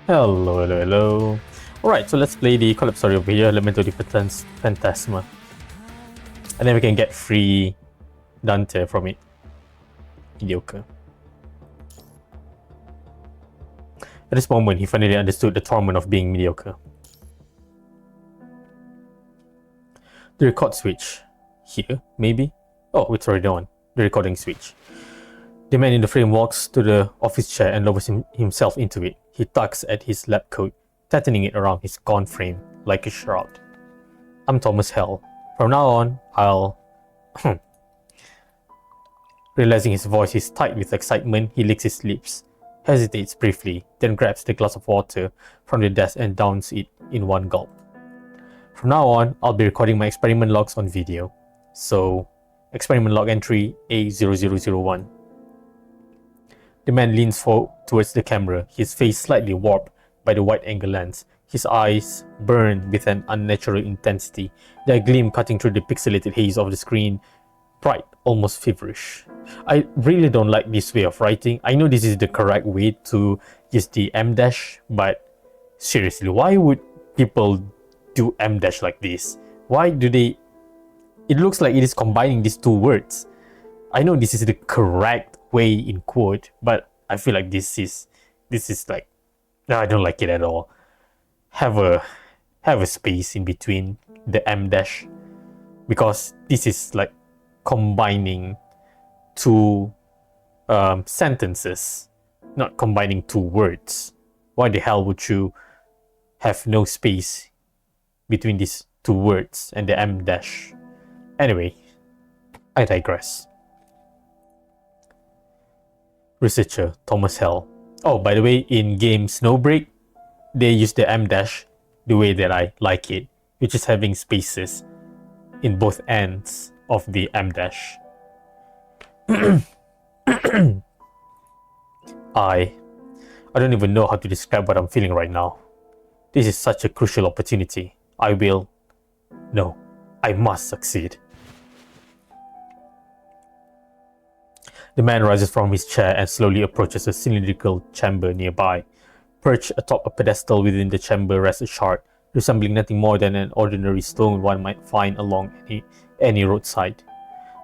Hello, hello, hello. Alright, so let's play the Collab story over here, Lamento the Phantasma. And then we can get free Dante from it. Mediocre. At this moment, he finally understood the torment of being mediocre. The record switch. Here, maybe? Oh, it's already on. The recording switch. The man in the frame walks to the office chair and lowers himself into it. He tugs at his lab coat, tightening it around his gaunt frame like a shroud. I'm Thomas Hell. From now on, I'll... Realizing his voice is tight with excitement, he licks his lips, hesitates briefly, then grabs the glass of water from the desk and downs it in one gulp. From now on, I'll be recording my experiment logs on video. So, experiment log entry A0001. The man leans towards the camera, his face slightly warped by the wide-angle lens. His eyes burn with an unnatural intensity, their gleam cutting through the pixelated haze of the screen, bright, almost feverish. I really don't like this way of writing. I know this is the correct way to use the M dash, but seriously, why would people do M dash like this? Why do they... It looks like it is combining these two words. I know this is the correct way in quote, but I feel like this is like, no, I don't like it at all. Have a space in between the M dash, because this is like combining two sentences, not combining two words. Why the hell would you have no space between these two words and the M dash? Anyway, I digress. Researcher Thomas Hell. Oh, by the way, in game Snowbreak, they use the M dash the way that I like it, which is having spaces in both ends of the M dash. I don't even know how to describe what I'm feeling right now. This is such a crucial opportunity. I must succeed. The man rises from his chair and slowly approaches a cylindrical chamber nearby. Perched atop a pedestal within the chamber rests a shard, resembling nothing more than an ordinary stone one might find along any roadside.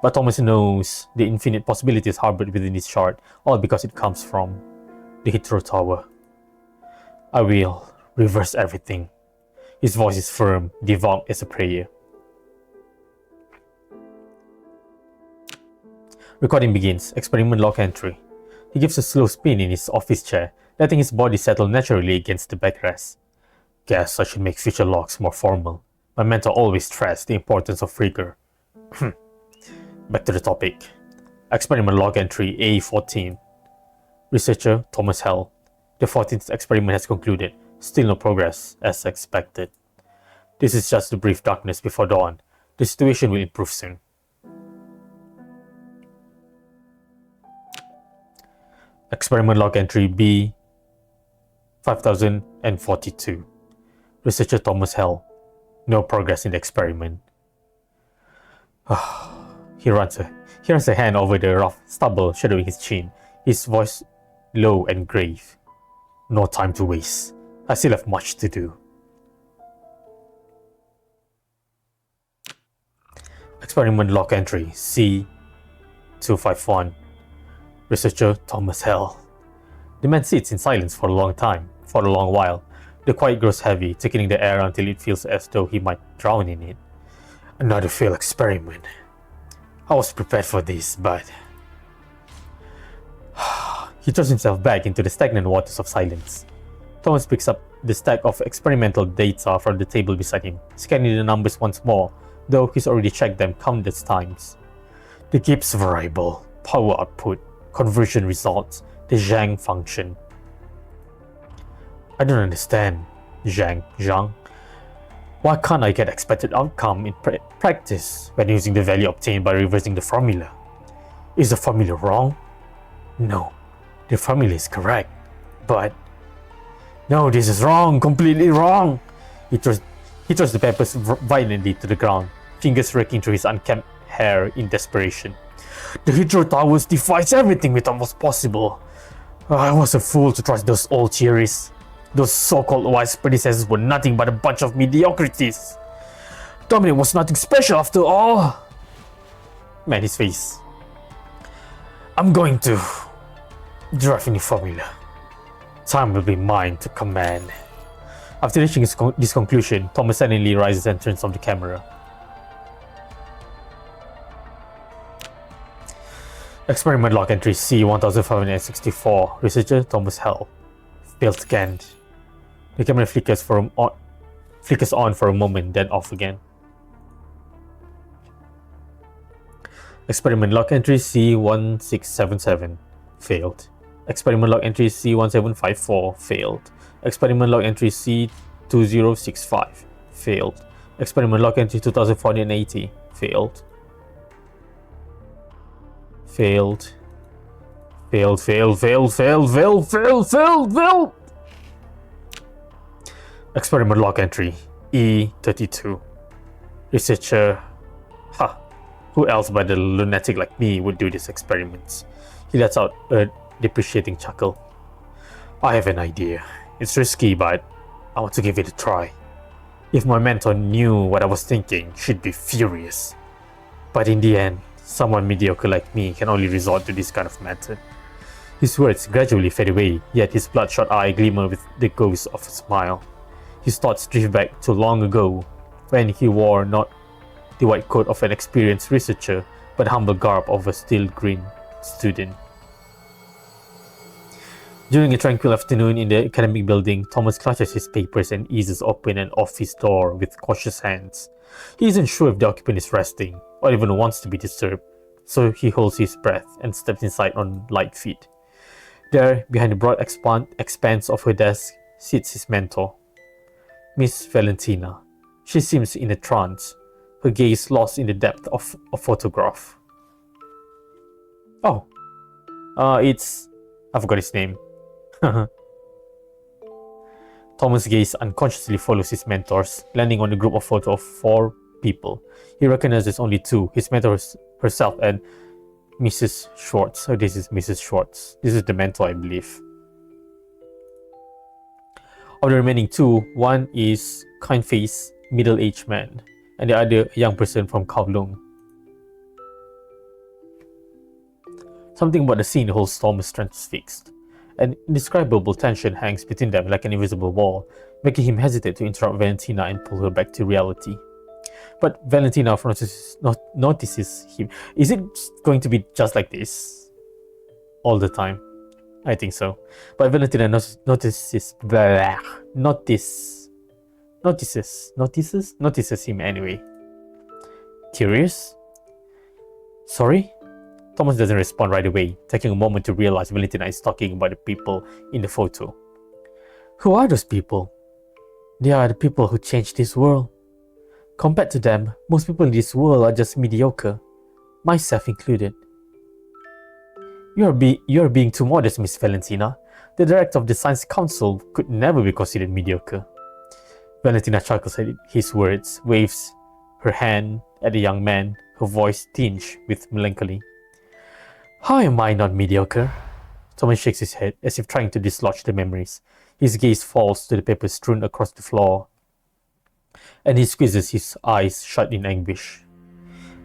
But Thomas knows the infinite possibilities harbored within this shard, all because it comes from the Hydro Tower. I will reverse everything. His voice is firm, devout as a prayer. Recording begins. Experiment log entry. He gives a slow spin in his office chair, letting his body settle naturally against the backrest. Guess I should make future logs more formal. My mentor always stressed the importance of rigor. Back to the topic. Experiment log entry A14. Researcher Thomas Hell. The 14th experiment has concluded. Still no progress, as expected. This is just the brief darkness before dawn. The situation will improve soon. Experiment log entry B 5042. Researcher Thomas Hell. No progress in the experiment. He runs a hand over the rough stubble shadowing his chin, his voice low and grave. No time to waste. I still have much to do. Experiment log entry C251. Researcher Thomas Hell. The man sits in silence for a long while. The quiet grows heavy, thickening the air until it feels as though he might drown in it. Another failed experiment. I was prepared for this, but... He throws himself back into the stagnant waters of silence. Thomas picks up the stack of experimental data from the table beside him, scanning the numbers once more, though he's already checked them countless times. The Gibbs variable, power output, conversion results, the Zhang function. I don't understand, Zhang. Why can't I get expected outcome in practice when using the value obtained by reversing the formula? Is the formula wrong? No, the formula is correct, but... No, this is wrong, completely wrong! He throws the papers violently to the ground, fingers raking through his unkempt hair in desperation. The Hydro Towers defies everything we thought was possible. I was a fool to trust those old theories. Those so-called wise predecessors were nothing but a bunch of mediocrities. Dominic was nothing special after all. Man, his face. I'm going to draft a new formula. Time will be mine to command. After reaching this conclusion, Thomas suddenly rises and turns on the camera. Experiment log entry C1564. Researcher Thomas Hell. Failed scanned. The camera flickers on for a moment, then off again. Experiment log entry C1677. Failed. Experiment log entry C1754. Failed. Experiment log entry C2065. Failed. Experiment log entry 2480. Failed. Failed. Experiment log entry E32. Researcher. Who else but a lunatic like me would do these experiments? He lets out a depreciating chuckle. I have an idea. It's risky, but I want to give it a try. If my mentor knew what I was thinking, she'd be furious. But in the end, someone mediocre like me can only resort to this kind of method. His words gradually fade away, yet his bloodshot eye glimmer with the ghost of a smile. His thoughts drift back to long ago, when he wore not the white coat of an experienced researcher, but the humble garb of a still green student. During a tranquil afternoon in the academic building, Thomas clutches his papers and eases open an office door with cautious hands. He isn't sure if the occupant is resting, or even wants to be disturbed, so he holds his breath and steps inside on light feet. There, behind the broad expanse of her desk, sits his mentor, Miss Valentina. She seems in a trance, her gaze lost in the depth of a photograph. Oh, I forgot his name. Thomas' gaze unconsciously follows his mentor's, landing on a group of photos of 4 people. He recognizes only 2, his mentor herself and Mrs. Schwartz. So this is Mrs. Schwartz. This is the mentor, I believe. Of the remaining 2, one is kind-faced, middle-aged man, and the other a young person from Kowloon. Something about the scene holds Thomas transfixed. An indescribable tension hangs between them like an invisible wall, making him hesitate to interrupt Valentina and pull her back to reality. But Valentina notices him. Is it going to be just like this all the time? I think so. But Valentina notices him anyway. Curious? Sorry? Thomas doesn't respond right away, taking a moment to realize Valentina is talking about the people in the photo. Who are those people? They are the people who changed this world. Compared to them, most people in this world are just mediocre, myself included. You are being too modest, Miss Valentina. The director of the Science Council could never be considered mediocre. Valentina chuckles at his words, waves her hand at the young man, her voice tinged with melancholy. How am I not mediocre? Thomas shakes his head as if trying to dislodge the memories. His gaze falls to the papers strewn across the floor, and he squeezes his eyes shut in anguish.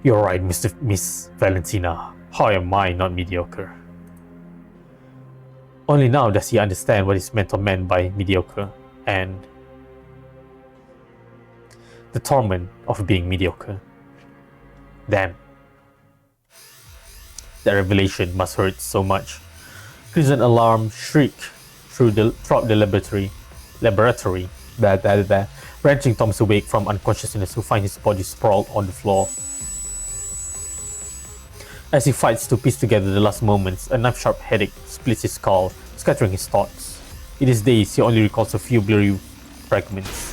You're right, Miss Valentina. How am I not mediocre? Only now does he understand what his mentor meant by mediocre, and the torment of being mediocre. Damn. That revelation must hurt so much. Crimson alarm shriek throughout the laboratory, wrenching Thomas awake from unconsciousness to find his body sprawled on the floor. As he fights to piece together the last moments, a knife-sharp headache splits his skull, scattering his thoughts. In his days, he only recalls a few blurry fragments.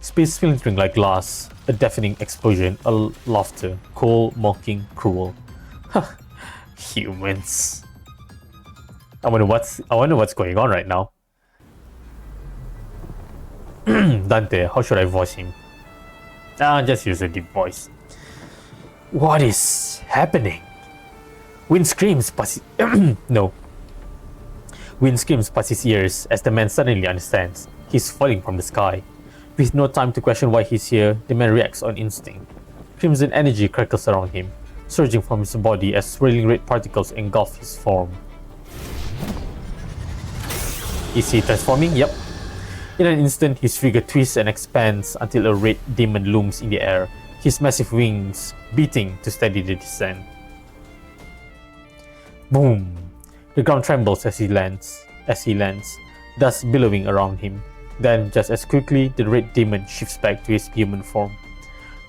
Space splintering like glass, a deafening explosion, a laughter, cold, mocking, cruel. Humans. I wonder what's going on right now. Dante, how should I voice him? Just use a deep voice. What is happening? Wind screams past no. Wind screams past his ears as the man suddenly understands he's falling from the sky. With no time to question why he's here, the man reacts on instinct. Crimson energy crackles around him, surging from his body as swirling red particles engulf his form. Is he transforming? Yep. In an instant, his figure twists and expands until a red demon looms in the air, his massive wings beating to steady the descent. Boom! The ground trembles as he lands, dust billowing around him. Then, just as quickly, the red demon shifts back to his human form.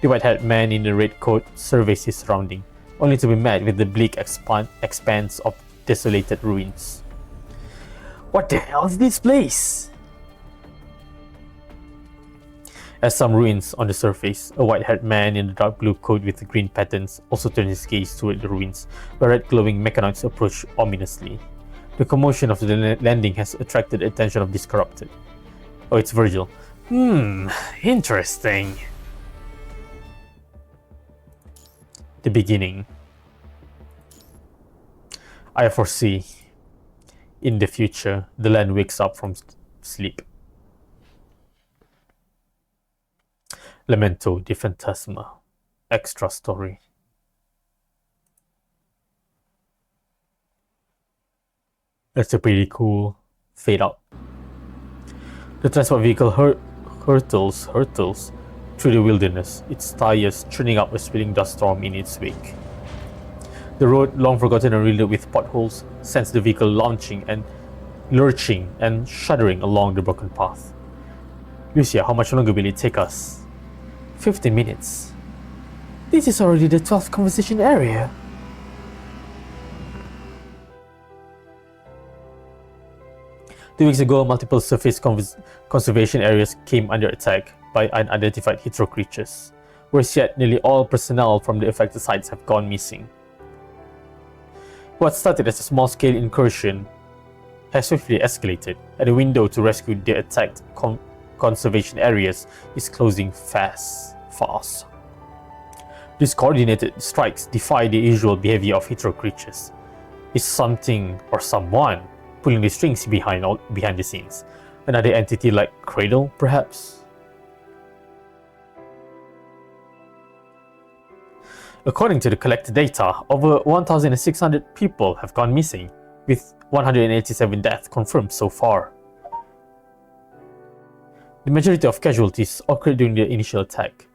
The white-haired man in the red coat surveys his surrounding, only to be met with the bleak expanse of desolated ruins. What the hell is this place? As some ruins on the surface, a white-haired man in a dark blue coat with green patterns also turns his gaze toward the ruins, where red glowing mechanoids approach ominously. The commotion of the landing has attracted the attention of this corrupted. Oh, it's Virgil. Interesting. The beginning. I foresee, in the future, the land wakes up from sleep. Lamento, the Phantasma. Extra story. That's a pretty cool fade out. The transport vehicle hurtles through the wilderness, its tires churning up a spilling dust storm in its wake. The road, long forgotten and riddled with potholes, sends the vehicle lurching and shuddering along the broken path. Lucia, how much longer will it take us? 15 minutes. This is already the 12th conversation area. Two weeks ago, multiple surface conservation areas came under attack by unidentified hetero creatures. Worse yet, nearly all personnel from the affected sites have gone missing. What started as a small-scale incursion has swiftly escalated, and the window to rescue the attacked conservation areas is closing fast. These coordinated strikes defy the usual behavior of hetero creatures. Is something or someone pulling the strings behind the scenes? Another entity like Cradle, perhaps? According to the collected data, over 1,600 people have gone missing, with 187 deaths confirmed so far. The majority of casualties occurred during the initial attack.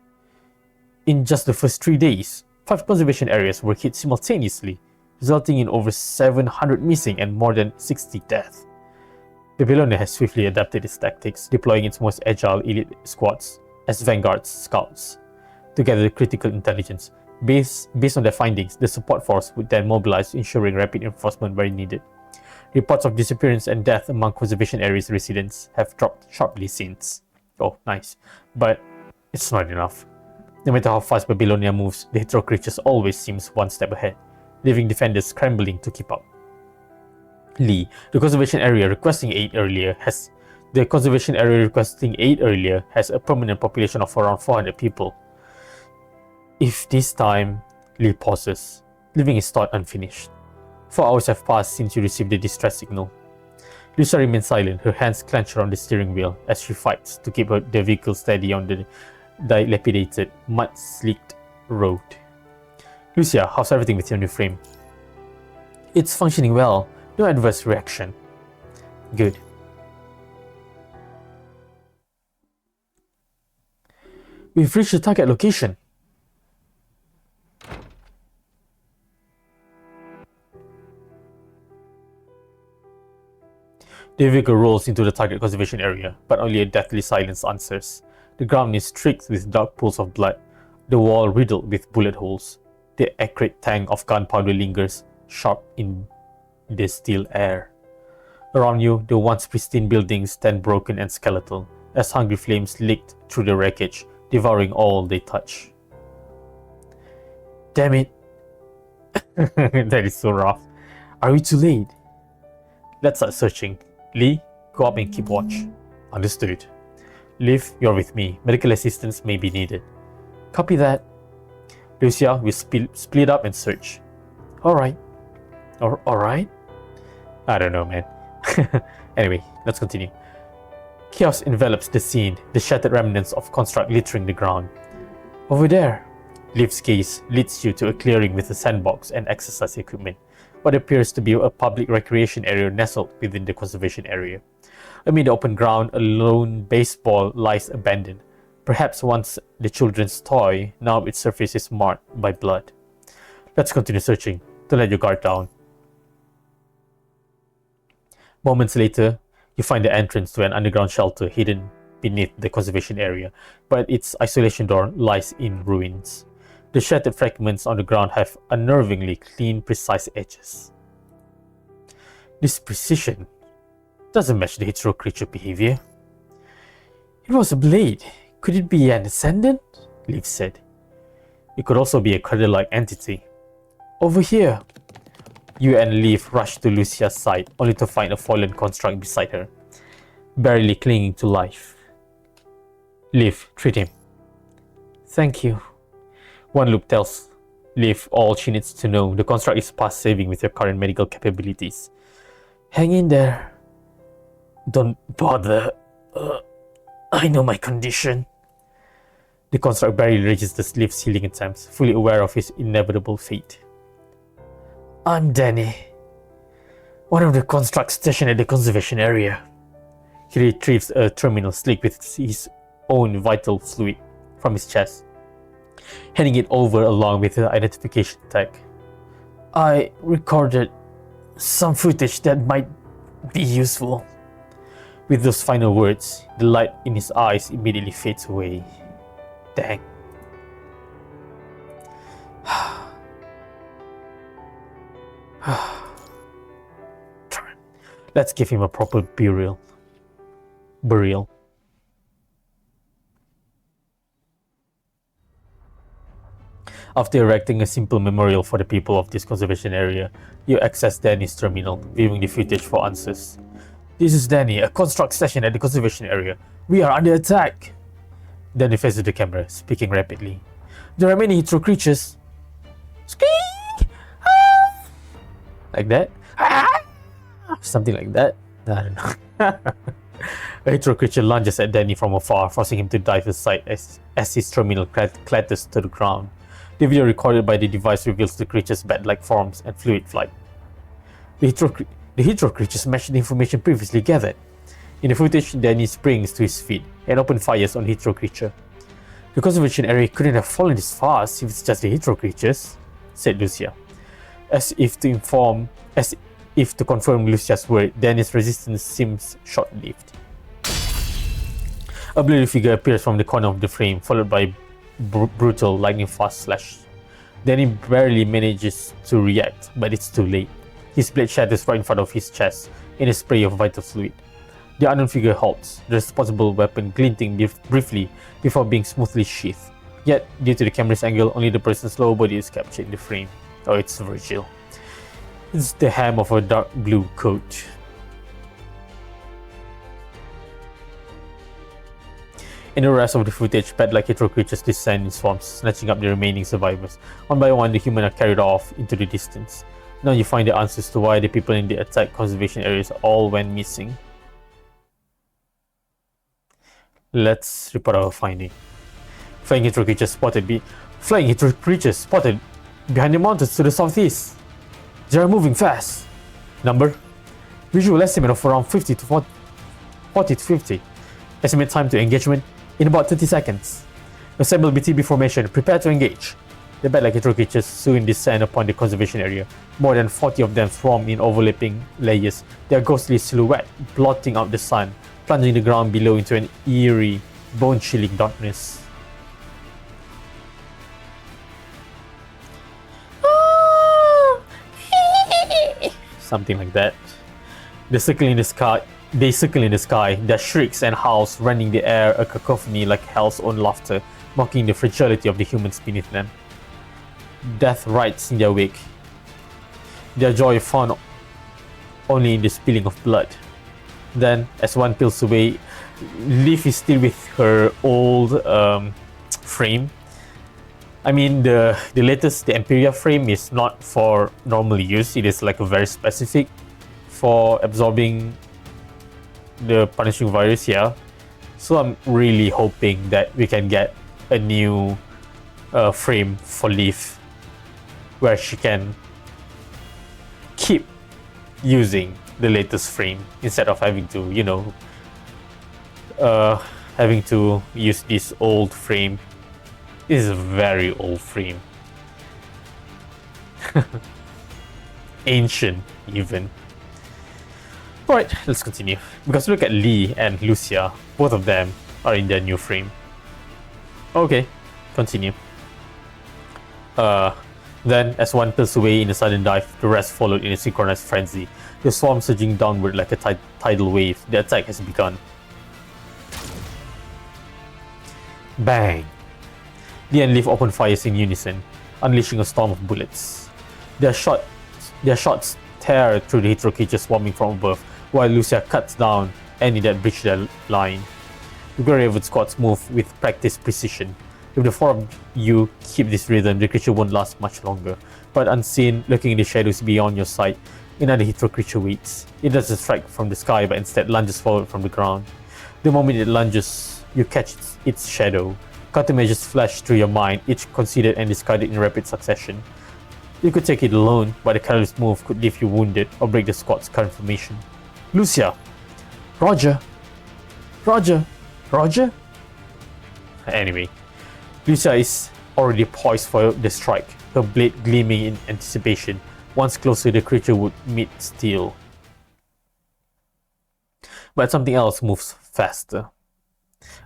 In just the first 3 days, 5 conservation areas were hit simultaneously, resulting in over 700 missing and more than 60 deaths. Babylonia has swiftly adapted its tactics, deploying its most agile elite squads as vanguard scouts to gather critical intelligence. Based on their findings, the support force would then mobilize, ensuring rapid enforcement where needed. Reports of disappearance and death among conservation areas residents have dropped sharply since. Oh, nice. But it's not enough. No matter how fast Babylonia moves, the hetero creatures always seems one step ahead, leaving defenders scrambling to keep up. Lee, the conservation area requesting aid earlier has a permanent population of around 400 people. If this time, Lee pauses, leaving his thought unfinished. 4 hours have passed since you received the distress signal. Lucia remains silent, her hands clenched around the steering wheel as she fights to keep the vehicle steady on the dilapidated, mud-slicked road. Lucia, how's everything with your new frame? It's functioning well, no adverse reaction. Good. We've reached the target location. The vehicle rolls into the target conservation area, but only a deathly silence answers. The ground is streaked with dark pools of blood, the wall riddled with bullet holes. The acrid tang of gunpowder lingers, sharp in the still air. Around you, the once pristine buildings stand broken and skeletal, as hungry flames licked through the wreckage, devouring all they touch. Damn it! That is so rough. Are we too late? Let's start searching. Lee, go up and keep watch. Understood. Liv, you're with me. Medical assistance may be needed. Copy that. Lucia will split up and search. Alright. Alright? I don't know, man. Anyway, let's continue. Chaos envelops the scene, the shattered remnants of construct littering the ground. Over there, Liv's gaze leads you to a clearing with a sandbox and exercise equipment, what appears to be a public recreation area nestled within the conservation area. Amid the open ground, a lone baseball lies abandoned. Perhaps once the children's toy, now its surface is marked by blood. Let's continue searching. Don't let your guard down. Moments later, you find the entrance to an underground shelter hidden beneath the conservation area, but its isolation door lies in ruins. The shattered fragments on the ground have unnervingly clean, precise edges. This precision doesn't match the hetero creature behavior. It was a blade. Could it be an ascendant? Liv said. It could also be a cradle-like entity. Over here. You and Liv rush to Lucia's side, only to find a fallen construct beside her, barely clinging to life. Liv, treat him. Thank you. One look tells Liv all she needs to know. The construct is past saving with your current medical capabilities. Hang in there. Don't bother. I know my condition. The construct barely registers Liv's healing attempts, fully aware of his inevitable fate. I'm Danny, one of the constructs stationed at the conservation area. He retrieves a terminal slick with his own vital fluid from his chest, handing it over along with the identification tag. I recorded some footage that might be useful. With those final words, the light in his eyes immediately fades away. Dang. Let's give him a proper burial. After erecting a simple memorial for the people of this conservation area, you access Danny's terminal, viewing the footage for answers. This is Danny, a construct station at the conservation area. We are under attack. Danny faces the camera, speaking rapidly. There are many hetero creatures. Squeak! Ah! Like that? Ah! Something like that. I don't know. A hetero creature lunges at Danny from afar, forcing him to dive aside as his terminal clatters to the ground. The video recorded by the device reveals the creature's bat-like forms and fluid flight. The hetero creatures match the information previously gathered. In the footage, Danny springs to his feet and opens fires on the hetero creature. The conservation area couldn't have fallen this fast if it's just the hetero creatures, said Lucia. As if to confirm Lucia's word, Danny's resistance seems short-lived. A blurry figure appears from the corner of the frame, followed by brutal lightning-fast slash. Danny barely manages to react, but it's too late. His blade shatters right in front of his chest in a spray of vital fluid. The unknown figure halts, the disposable weapon glinting briefly before being smoothly sheathed. Yet, due to the camera's angle, only the person's lower body is captured in the frame. Oh, it's Virgil. It's the hem of a dark blue coat. In the rest of the footage, bat-like hetero creatures descend in swarms, snatching up the remaining survivors. One by one, the human are carried off into the distance. Now you find the answers to why the people in the attack conservation areas all went missing. Let's report our finding. Flying hetero creatures spotted behind the mountains to the southeast. They are moving fast. Number? Visual estimate of around 40 to 50. Estimate time to engagement in about 30 seconds. Assemble BTB formation, prepare to engage. The bat-like hetero creatures soon descend upon the conservation area. More than 40 of them swarm in overlapping layers, their ghostly silhouette blotting out the sun, plunging the ground below into an eerie, bone-chilling darkness. Something like that. They circle in the sky, their shrieks and howls rending the air, a cacophony like hell's own laughter, mocking the fragility of the humans beneath them. Death rides in their wake, their joy found only in the spilling of blood. Then, as one peels away, Liv is still with her old frame. I mean, the latest, the Imperia frame is not for normal use. It is like a very specific for absorbing the punishing virus here. So I'm really hoping that we can get a new frame for Leaf, where she can keep using the latest frame instead of having to, you know, having to use this old frame. This is a very old frame. Ancient, even. Alright, let's continue. Because look at Lee and Lucia, both of them are in their new frame. Okay, continue. Then, as one turns away in a sudden dive, the rest followed in a synchronized frenzy. The swarm surging downward like a tidal wave. The attack has begun. Bang! Lee and Leaf open fires in unison, unleashing a storm of bullets. Their shots tear through the Hitro creatures swarming from above, while Lucia cuts down any that breach their line. The Grey Raven squads move with practiced precision. If the four of you keep this rhythm, the creature won't last much longer. But unseen, lurking in the shadows beyond your sight, another Hitro creature waits. It doesn't strike from the sky, but instead lunges forward from the ground. The moment it lunges, you catch its shadow. Countermeasures flash through your mind, each considered and discarded in rapid succession. You could take it alone, but a careless move could leave you wounded or break the squad's current formation. Lucia! Roger! Roger! Roger? Anyway, Lucia is already poised for the strike, her blade gleaming in anticipation. Once closer, the creature would meet steel. But something else moves faster.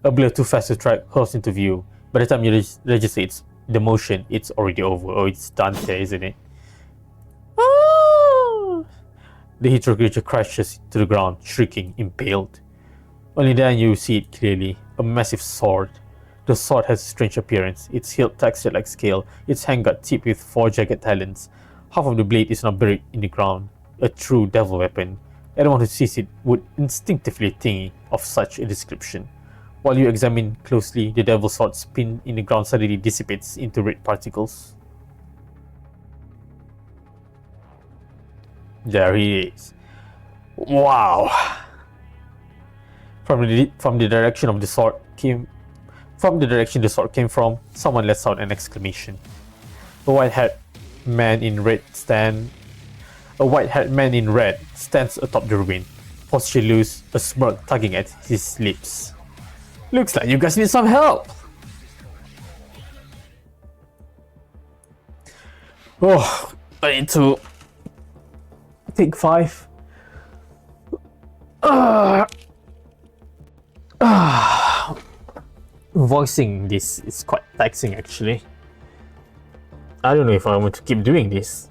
A blur too fast to track hurls into view. By the time you register the motion, it's already over. Oh, it's Dante, isn't it? Ah! The Hitro creature crashes to the ground, shrieking, impaled. Only then you see it clearly. A massive sword. The sword has a strange appearance, its hilt textured like scale, its handguard tipped with 4 jagged talons. Half of the blade is now buried in the ground. A true devil weapon. Anyone who sees it would instinctively think of such a description. While you examine closely, the devil sword pinned in the ground suddenly dissipates into red particles. There he is. Wow! From the direction of the sword came from, someone lets out an exclamation. A white-haired man in red stands atop the ruin, posture loose, a smirk tugging at his lips. Looks like you guys need some help. Oh, I need to take 5. Voicing this is quite taxing actually. I don't know if I want to keep doing this.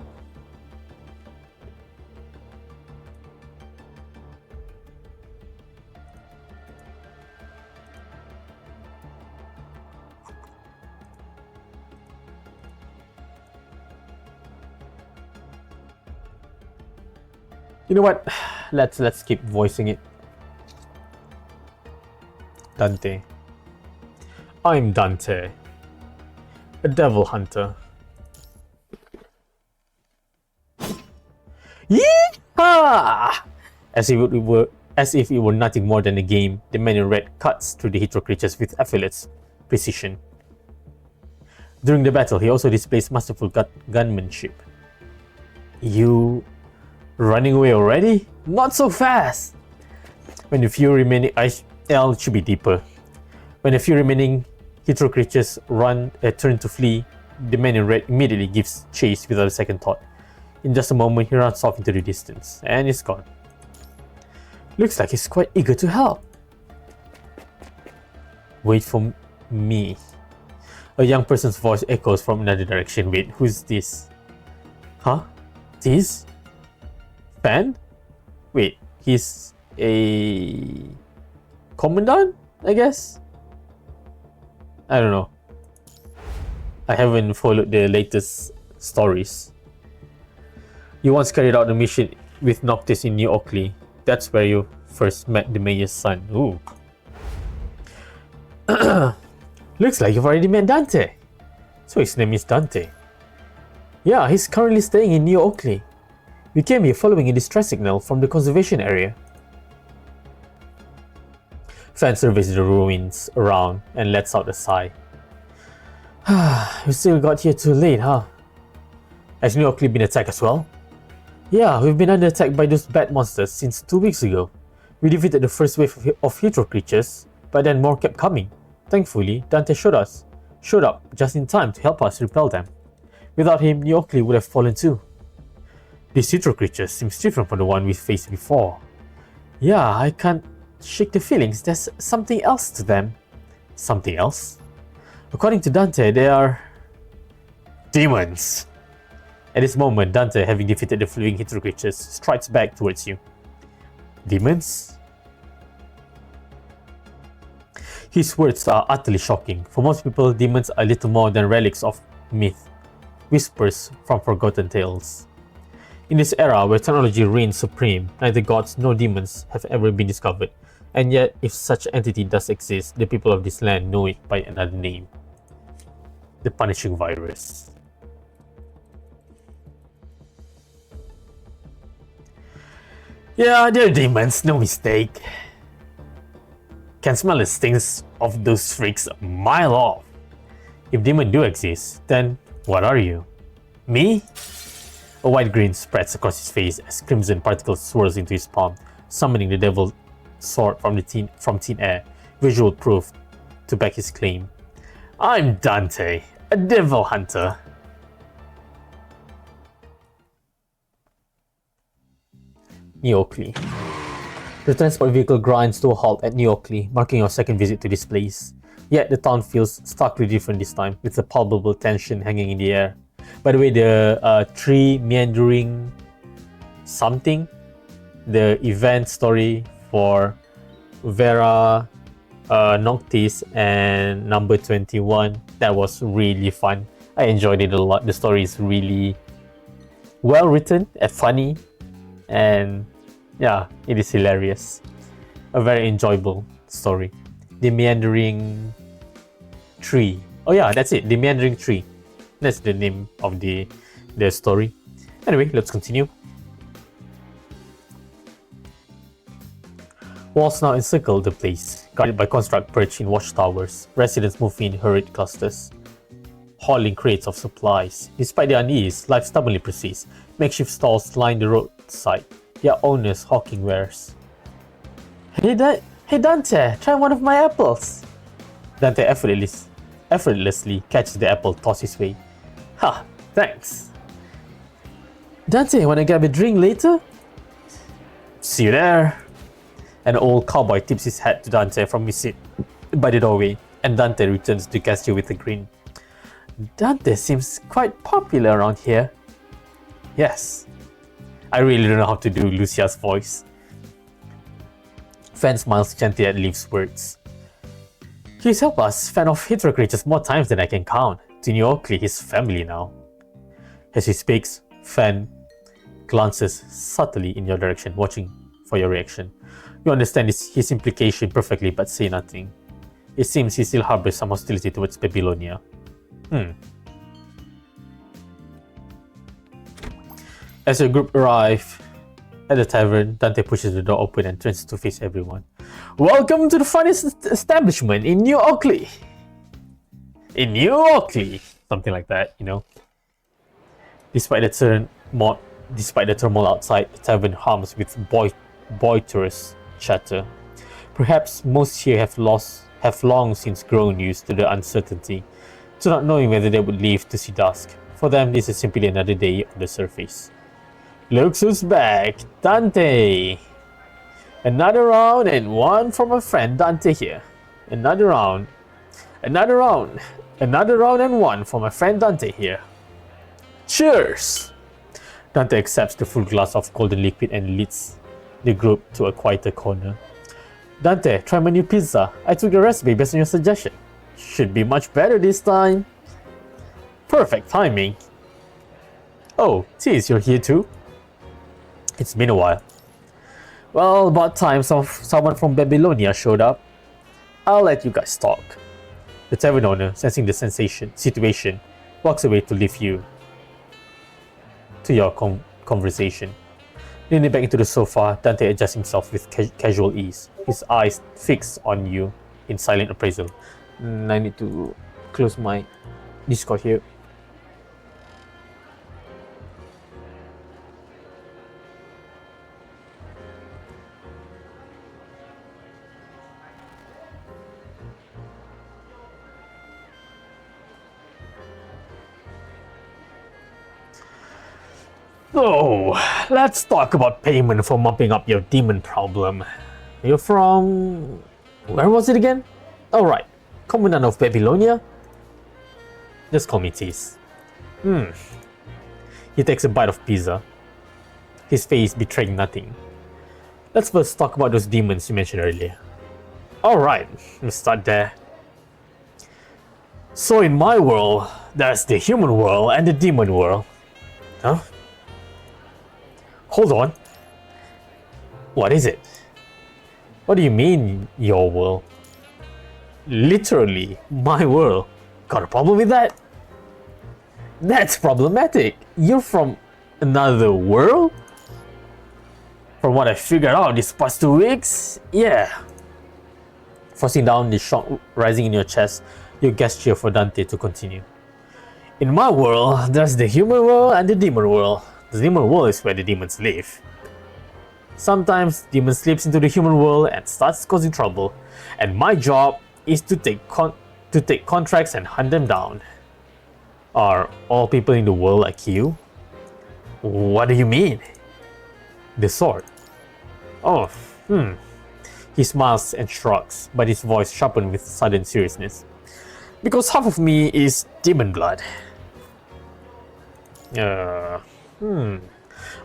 You know what? Let's keep voicing it. Dante. I'm Dante, a devil hunter. Yeehaw! As if it were nothing more than a game, the man in red cuts through the Hitro creatures with effortless precision. During the battle, he also displays masterful gunmanship. You running away already? Not so fast! When the few remaining L should be deeper. When the few remaining Hitro creatures turn to flee, the man in red immediately gives chase without a second thought. In just a moment, he runs off into the distance, and is gone. Looks like he's quite eager to help. Wait for me. A young person's voice echoes from another direction. Wait, who's this? Huh? This? Fan? Wait, he's a commandant, I guess? I don't know. I haven't followed the latest stories. You once carried out a mission with Noctis in New Oakley. That's where you first met the mayor's son. Ooh. Looks like you've already met Dante. So his name is Dante. Yeah, he's currently staying in New Oakley. We came here following a distress signal from the conservation area. Fan surveys the ruins around and lets out a sigh. We still got here too late, huh? Has New Oakley been attacked as well? Yeah, we've been under attack by those bad monsters since 2 weeks ago. We defeated the first wave of hydro creatures, but then more kept coming. Thankfully, Dante showed up just in time to help us repel them. Without him, New Oakley would have fallen too. These hydro creatures seem different from the one we faced before. Yeah, I can't shake the feelings there's something else to them. Something else? According to Dante, they are demons. At this moment, Dante, having defeated the fleeing hydro creatures, strides back towards you. Demons? His words are utterly shocking. For most people, demons are little more than relics of myth, whispers from forgotten tales. In this era where technology reigns supreme, neither gods nor demons have ever been discovered, and yet if such entity does exist, the people of this land know it by another name. The Punishing Virus. Yeah, they're demons, no mistake. Can smell the stings of those freaks a mile off. If demons do exist, then what are you? Me? A wide grin spreads across his face as crimson particles swirls into his palm, summoning the devil's sword from thin air, visual proof to back his claim. I'm Dante, a devil hunter. New Oakley. The transport vehicle grinds to a halt at New Oakley, marking our second visit to this place. Yet the town feels starkly different this time, with a palpable tension hanging in the air. By the way, the tree meandering something, the event story for Vera Noctis and number 21, that was really fun. I enjoyed it a lot. The story is really well written and funny, and yeah, it is hilarious. A very enjoyable story. The meandering tree. Oh yeah, that's it. The meandering tree. That's the name of the story. Anyway, let's continue. Walls now encircle the place, guarded by construct perched in watchtowers. Residents move in hurried clusters, hauling crates of supplies. Despite their unease, life stubbornly persists. Makeshift stalls line the roadside, their owners hawking wares. Hey Dante, try one of my apples. Dante effortlessly catches the apple tossed his way. Ha, thanks. Dante, wanna grab a drink later? See you there. An old cowboy tips his hat to Dante from his seat by the doorway, and Dante returns to gesture with a grin. Dante seems quite popular around here. Yes. I really don't know how to do Lucia's voice. Fan smiles gently at Leaf's words. He's helped us fend off hydro creatures more times than I can count. To New Oakley, his family now. As he speaks, Fan glances subtly in your direction, watching for your reaction. You understand his implication perfectly, but say nothing. It seems he still harbors some hostility towards Babylonia. As your group arrive at the tavern, Dante pushes the door open and turns to face everyone. Welcome to the finest establishment in New Oakley! In New Oakley! Something like that, you know. Despite the turmoil outside, the tavern hums with boisterous chatter. Perhaps most here have long since grown used to the uncertainty, to not knowing whether they would live to see dusk. For them, this is simply another day on the surface. Look who's back! Dante! Another round and one for my friend Dante here. Another round and one for my friend Dante here. Cheers! Dante accepts the full glass of golden liquid and leads the group to a quieter corner. Dante, try my new pizza. I took the recipe based on your suggestion. Should be much better this time. Perfect timing. Oh, Tease, you're here too? It's been a while. Well, about time someone from Babylonia showed up. I'll let you guys talk. The tavern owner, sensing the situation, walks away to leave you to your conversation. Leaning back into the sofa, Dante adjusts himself with casual ease, his eyes fixed on you in silent appraisal. I need to close my Discord here. So, let's talk about payment for mopping up your demon problem. You're from... where was it again? Alright, Commandant of Babylonia? Just call me Tease. He takes a bite of pizza, his face betraying nothing. Let's first talk about those demons you mentioned earlier. Alright, let's start there. So in my world, there's the human world and the demon world. Huh? Hold on. What is it? What do you mean, your world? Literally, my world. Got a problem with that? That's problematic. You're from another world? From what I figured out these past 2 weeks, yeah. Forcing down the shock rising in your chest, you gesture for Dante to continue. In my world, there's the human world and the demon world. The demon world is where the demons live. Sometimes, demon slips into the human world and starts causing trouble, and my job is to take contracts and hunt them down. Are all people in the world like you? What do you mean? The sword. Oh, He smiles and shrugs, but his voice sharpened with sudden seriousness. Because half of me is demon blood.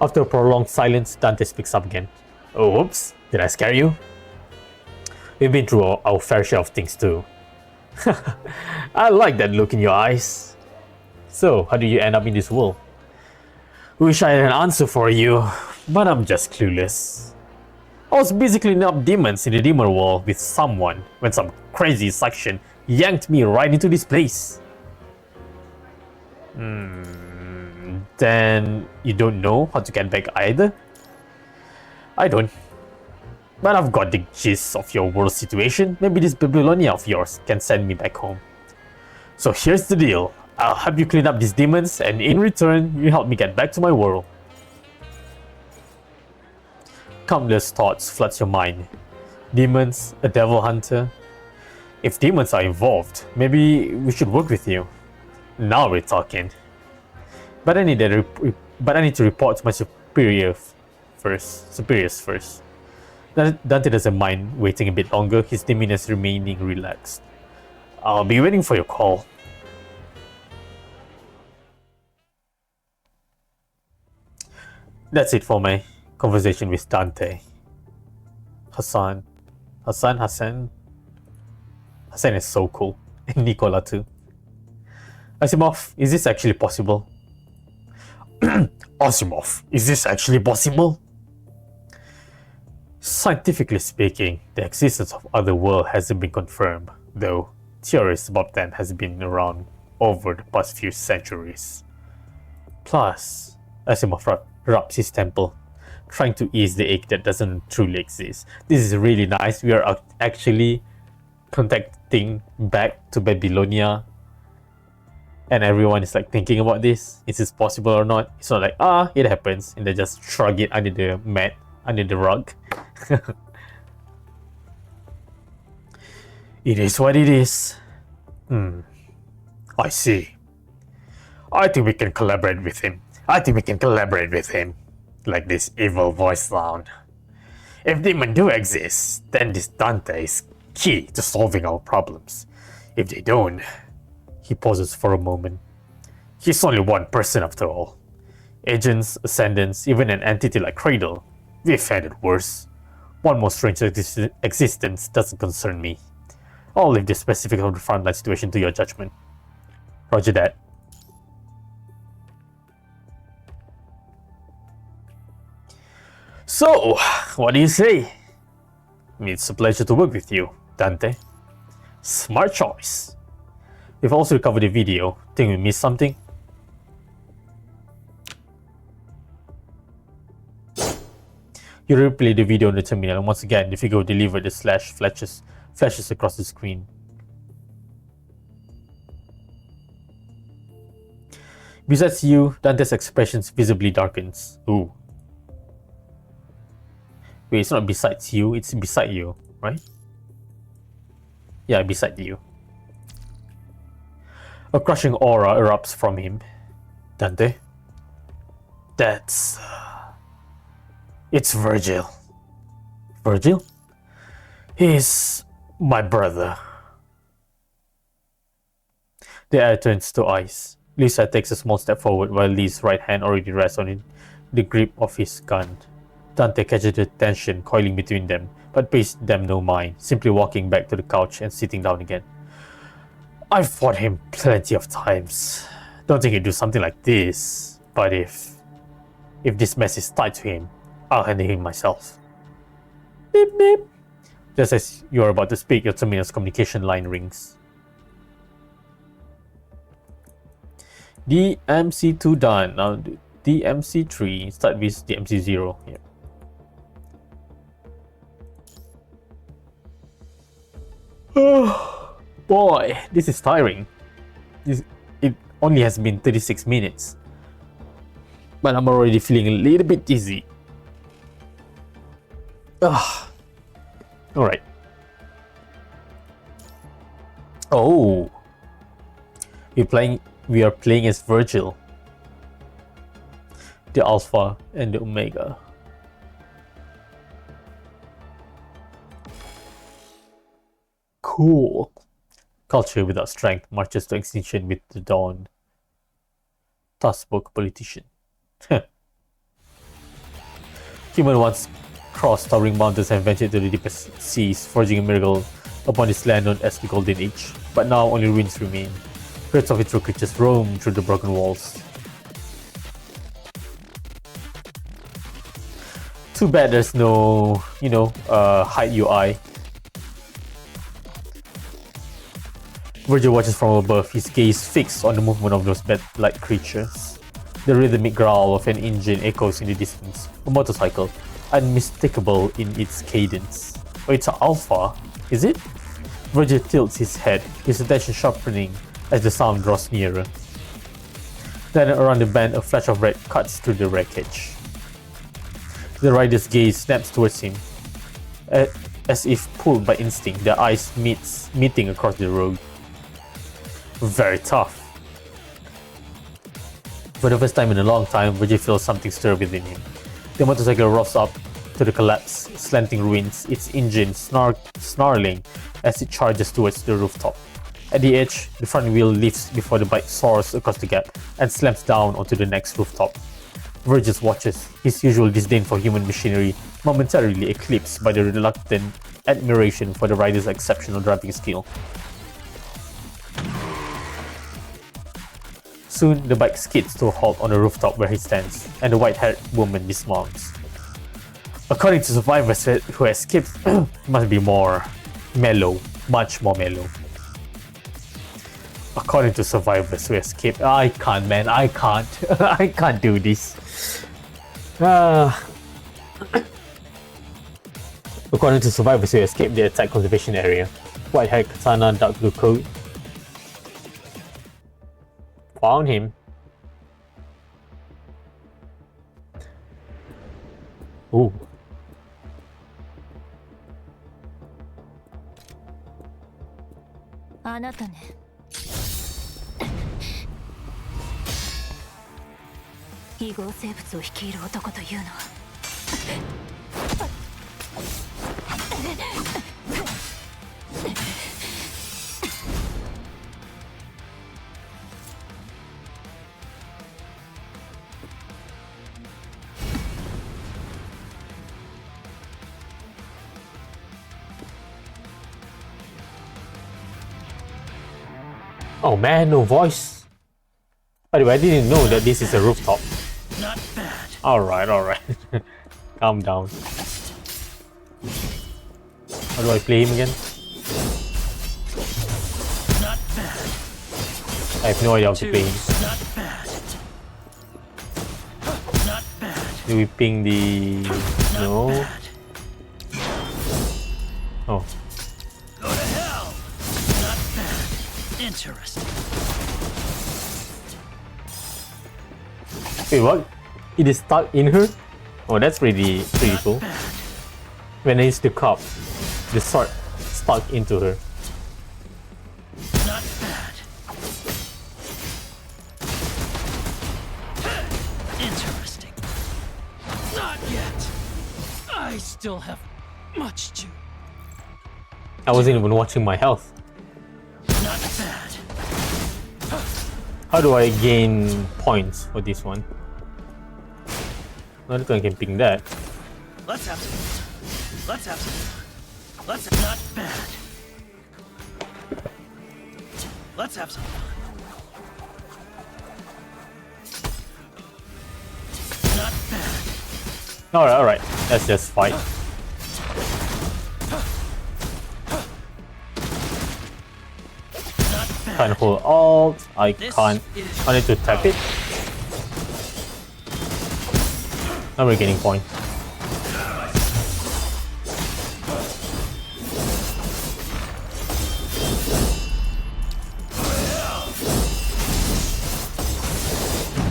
After a prolonged silence, Dante speaks up again. Oh, oops, did I scare you? We've been through our fair share of things too. I like that look in your eyes. So, how did you end up in this world? Wish I had an answer for you, but I'm just clueless. I was busy cleaning up demons in the demon world with someone when some crazy suction yanked me right into this place. Then you don't know how to get back either? I don't. But I've got the gist of your world situation. Maybe this Babylonia of yours can send me back home. So here's the deal. I'll help you clean up these demons, and in return, you help me get back to my world. Countless thoughts flood your mind. Demons, a devil hunter. If demons are involved, maybe we should work with you. Now we're talking. But I need to report to my superiors first. Dante doesn't mind waiting a bit longer, his demeanor remaining relaxed. I'll be waiting for your call. That's it for my conversation with Dante. Hassan is so cool. And Nicola too. Asimov, is this actually possible? Asimov, is this actually possible? Scientifically speaking, the existence of other worlds hasn't been confirmed, though theories about them has been around over the past few centuries. Plus, Asimov rubs his temple, trying to ease the ache that doesn't truly exist. This is really nice. We are actually contacting back to Babylonia, and everyone is like thinking about this. Is this possible or not? It's not like, it happens, and they just shrug it under the mat, under the rug. It is what it is. I see. I think we can collaborate with him. Like this evil voice sound. If demons do exist, then this Dante is key to solving our problems. If they don't... He pauses for a moment. He's only one person after all. Agents, ascendants, even an entity like Cradle. We've had it worse. One more strange existence doesn't concern me. I'll leave the specifics of the frontline situation to your judgment. Roger that. So, what do you say? It's a pleasure to work with you, Dante. Smart choice. We've also recovered the video. Think we missed something? You replay the video on the terminal, and once again, the figure delivered the slash flashes across the screen. Besides you, Dante's expressions visibly darkens. Ooh. Wait, it's not besides you, it's beside you, right? Yeah, beside you. A crushing aura erupts from him. Dante? That's... It's Virgil. Virgil? He's my brother. The air turns to ice. Lisa takes a small step forward while Lee's right hand already rests on the grip of his gun. Dante catches the tension coiling between them, but pays them no mind, simply walking back to the couch and sitting down again. I've fought him plenty of times. Don't think he'd do something like this, but if this mess is tied to him, I'll handle him myself. Beep beep. Just as you're about to speak, your terminal's communication line rings. DMC2 done. Now DMC3 start with DMC0. Yeah. Oh boy, this is tiring. It only has been 36 minutes. But I'm already feeling a little bit dizzy. Alright. Oh. We are playing as Virgil. The Alpha and the Omega. Cool. Culture without strength marches to extinction with the dawn. Thus spoke a politician. Human once crossed towering mountains and ventured to the deepest seas, forging a miracle upon this land known as the Golden Age. But now only ruins remain. Herds of its true creatures roam through the broken walls. Too bad there's no, hide UI. Virgil watches from above, his gaze fixed on the movement of those bat-like creatures. The rhythmic growl of an engine echoes in the distance. A motorcycle, unmistakable in its cadence. Oh, it's an Alpha, is it? Virgil tilts his head, his attention sharpening as the sound draws nearer. Then around the bend, a flash of red cuts through the wreckage. The rider's gaze snaps towards him. As if pulled by instinct, their eyes meeting across the road. Very tough. For the first time in a long time, Virgil feels something stir within him. The motorcycle roughs up to the collapsed, slanting ruins, its engine snarling as it charges towards the rooftop. At the edge, the front wheel lifts before the bike soars across the gap and slams down onto the next rooftop. Virgil watches, his usual disdain for human machinery momentarily eclipsed by the reluctant admiration for the rider's exceptional driving skill. Soon, the bike skids to a halt on the rooftop where he stands, and the white-haired woman dismounts. According to survivors who escaped, must be more mellow, much more mellow. According to survivors who escaped, I can't, man, I can't. I can't do this. According to survivors who escaped the attack conservation area, white-haired katana, dark blue coat. Found him. Ooh. Oh man, no voice. By the way, I didn't know that this is a rooftop. Not bad. Alright. Calm down. How do I play him again? Not bad. I have no idea how to play him. Not bad. Not bad. Do we ping the... No? Bad. Oh. Go to hell. Not bad. Interesting. Wait, what? It is stuck in her? Oh, that's pretty cool. Bad. When I used the cup, the sword stuck into her. Not bad. Interesting. Not yet. I still have much to. I wasn't even watching my health. Not bad. How do I gain points for this one? Not that I can ping that. Let's have some. Let's have some. Let's not bad. Let's have some fun. Not bad. Alright. Let's just fight. Not bad. Can't hold alt. I This can't. is I need to tap it. Now we're getting points.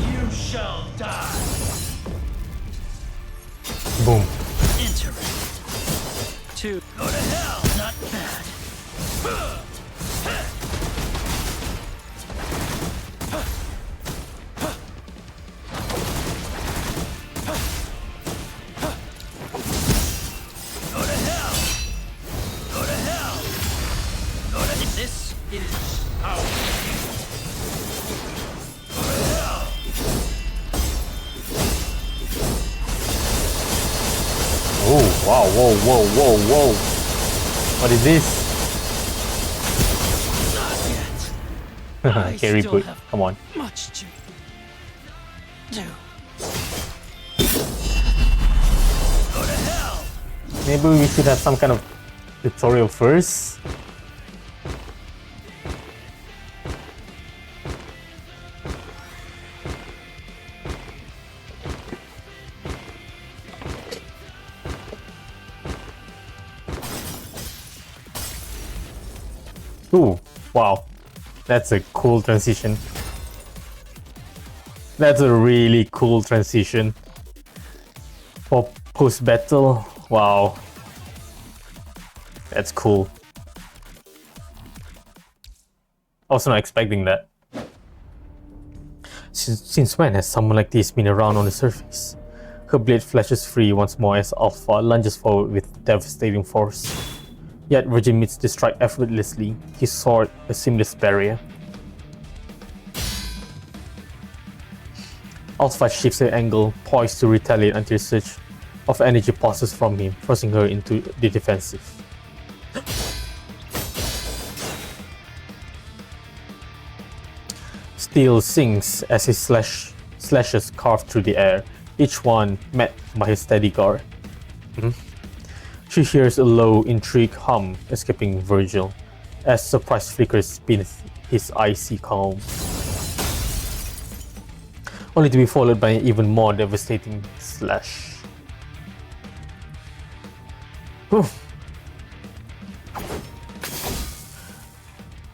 You shall die. Boom. Interesting. Two. Go to hell. Not bad. Go to hell. Go to hell. Go to this is power. Go to hell. Oh, wow, whoa. What is this? Not yet. I Carry still put. have Come on. much to do. Go to hell. Maybe we should have some kind of tutorial first. Ooh, wow. That's a cool transition. That's a really cool transition. For post-battle, wow. That's cool. I was not expecting that. Since when has someone like this been around on the surface? Her blade flashes free once more as Alpha lunges forward with devastating force. Yet Virgin meets the strike effortlessly, his sword a seamless barrier. Alpha shifts her angle, poised to retaliate until a surge of energy passes from him, forcing her into the defensive. Steel sings as his slashes carve through the air, each one met by his steady guard. She hears a low, intrigued hum escaping Virgil, as surprise flickers beneath his icy calm, only to be followed by an even more devastating slash. Whew.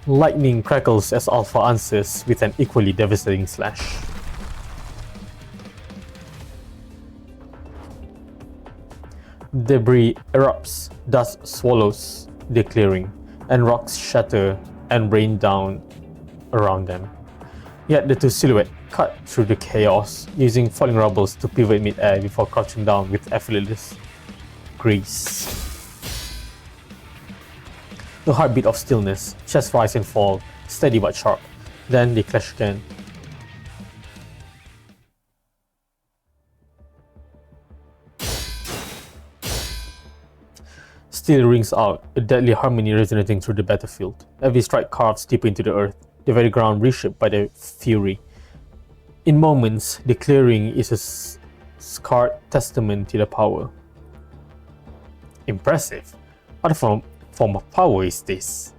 Lightning crackles as Alpha answers with an equally devastating slash. Debris erupts, dust swallows the clearing, and rocks shatter and rain down around them. Yet the two silhouettes cut through the chaos, using falling rubbles to pivot mid-air before crouching down with effortless grace. The heartbeat of stillness, chests rise and fall, steady but sharp. Then they clash again. Steel rings out, a deadly harmony resonating through the battlefield. Every strike carves deep into the earth, the very ground reshaped by the fury. In moments, the clearing is a scarred testament to the power. Impressive. What form of power is this?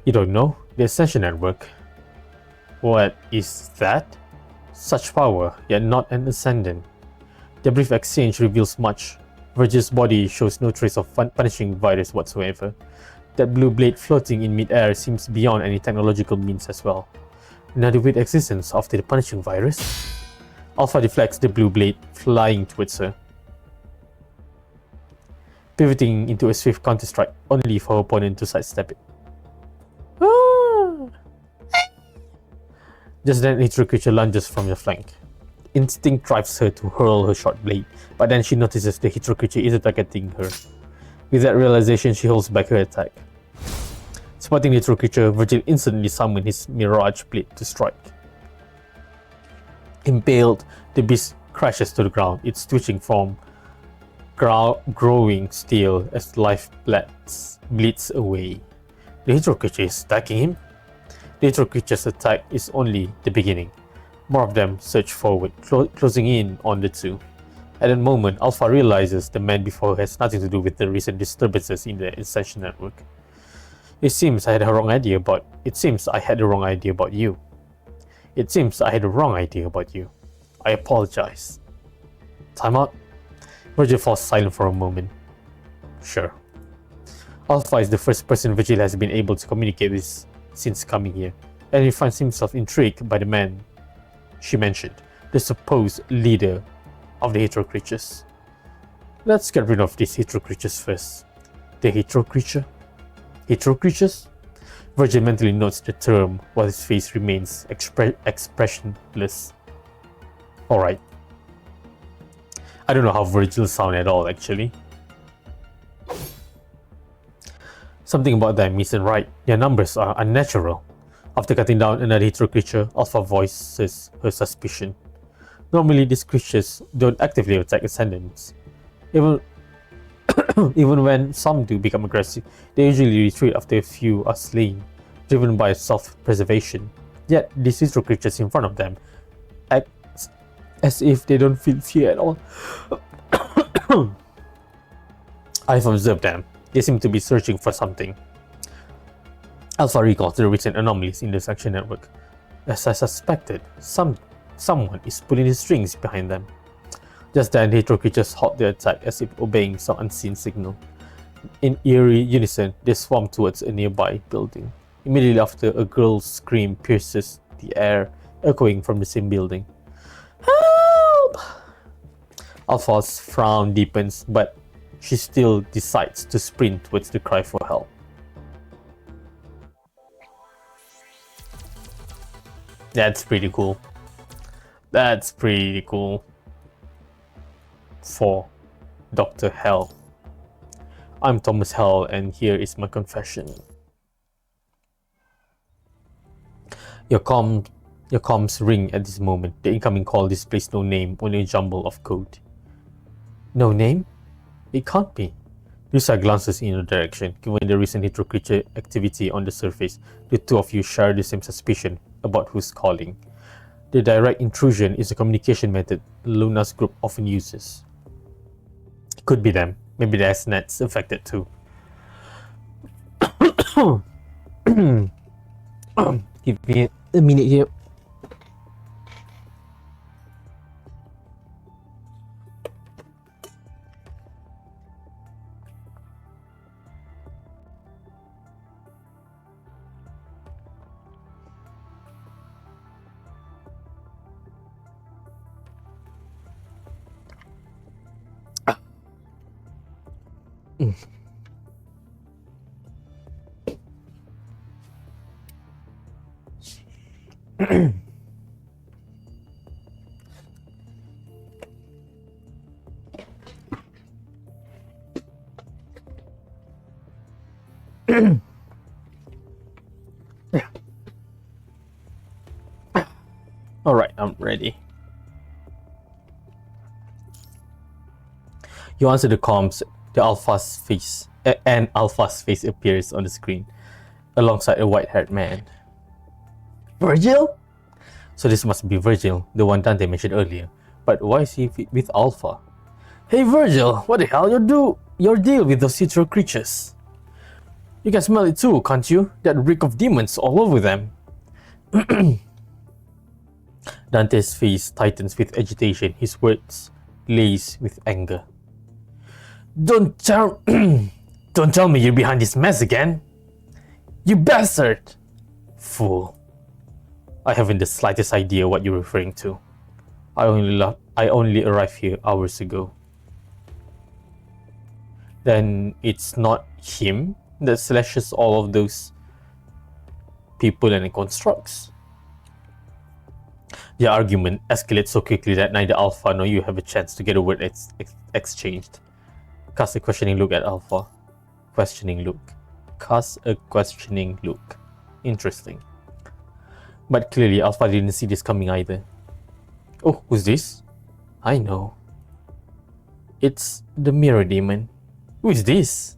You don't know? The Ascension Network. What is that? Such power, yet not an ascendant. The brief exchange reveals much. Virgil's body shows no trace of punishing virus whatsoever. That blue blade floating in mid-air seems beyond any technological means as well. Another weird existence after the punishing virus? Alpha deflects the blue blade, flying towards her, pivoting into a swift counter-strike, only for her opponent to sidestep it. Just then, a Hitro creature lunges from your flank. Instinct drives her to hurl her short blade, but then she notices the Hitro creature isn't targeting her. With that realization, she holds back her attack. Spotting the Hitro creature, Virgil instantly summoned his Mirage blade to strike. Impaled, the beast crashes to the ground, its twitching form growing steel as life bleeds away. The Hitro creature is attacking him. The Hitro creature's attack is only the beginning. More of them surge forward, closing in on the two. At that moment, Alpha realizes the man before her has nothing to do with the recent disturbances in the Ascension network. It seems I had the wrong idea about you. It seems I had the wrong idea about you. I apologize. Time out. Virgil falls silent for a moment. Sure. Alpha is the first person Virgil has been able to communicate with since coming here, and he finds himself intrigued by the man she mentioned, the supposed leader of the Hitro creatures. Let's get rid of these Hitro creatures first. The Hitro creature? Hitro creatures? Virgil mentally notes the term while his face remains expressionless. Alright. I don't know how Virgil sound at all, actually. Something about them isn't right. Their numbers are unnatural. After cutting down another Hitro creature, Alpha voices her suspicion. Normally, these creatures don't actively attack Ascendants. Even when some do become aggressive, they usually retreat after a few are slain, driven by self-preservation. Yet, these Hitro creatures in front of them act as if they don't feel fear at all. I've observed them. They seem to be searching for something. Alpha recalls the recent anomalies in the Ascension network. As I suspected, someone is pulling the strings behind them. Just then, the Hitro creatures halt their attack as if obeying some unseen signal. In eerie unison, they swarm towards a nearby building. Immediately after, a girl's scream pierces the air, echoing from the same building. Help! Alpha's frown deepens, but she still decides to sprint towards the cry for help. That's pretty cool. That's pretty cool. For Dr. Hell. I'm Thomas Hell, and here is my confession. Your comms ring at this moment. The incoming call displays no name, only a jumble of code. No name? It can't be. Lisa glances in your direction. Given the recent Hitro creature activity on the surface, the two of you share the same suspicion about who's calling. The direct intrusion is a communication method Luna's group often uses. It could be them. Maybe the S-Net's affected too. Give me a minute here. Alright, I'm ready. You answer the comms. Alpha's face appears on the screen, alongside a white-haired man. Virgil? So this must be Virgil, the one Dante mentioned earlier. But why is he with Alpha? Hey Virgil, what the hell your deal with those Hitro creatures? You can smell it too, can't you? That reek of demons all over them. Dante's face tightens with agitation, his words lace with anger. Don't tell me you're behind this mess again! You bastard! Fool. I haven't the slightest idea what you're referring to. I only arrived here hours ago. Then it's not him that slashes all of those people and constructs. The argument escalates so quickly that neither Alpha nor you have a chance to get a word exchanged. Cast a questioning look at Alpha. Questioning look. Cast a questioning look. Interesting. But clearly Alpha didn't see this coming either. Oh, who's this? I know. It's the Mirror Demon. Who is this?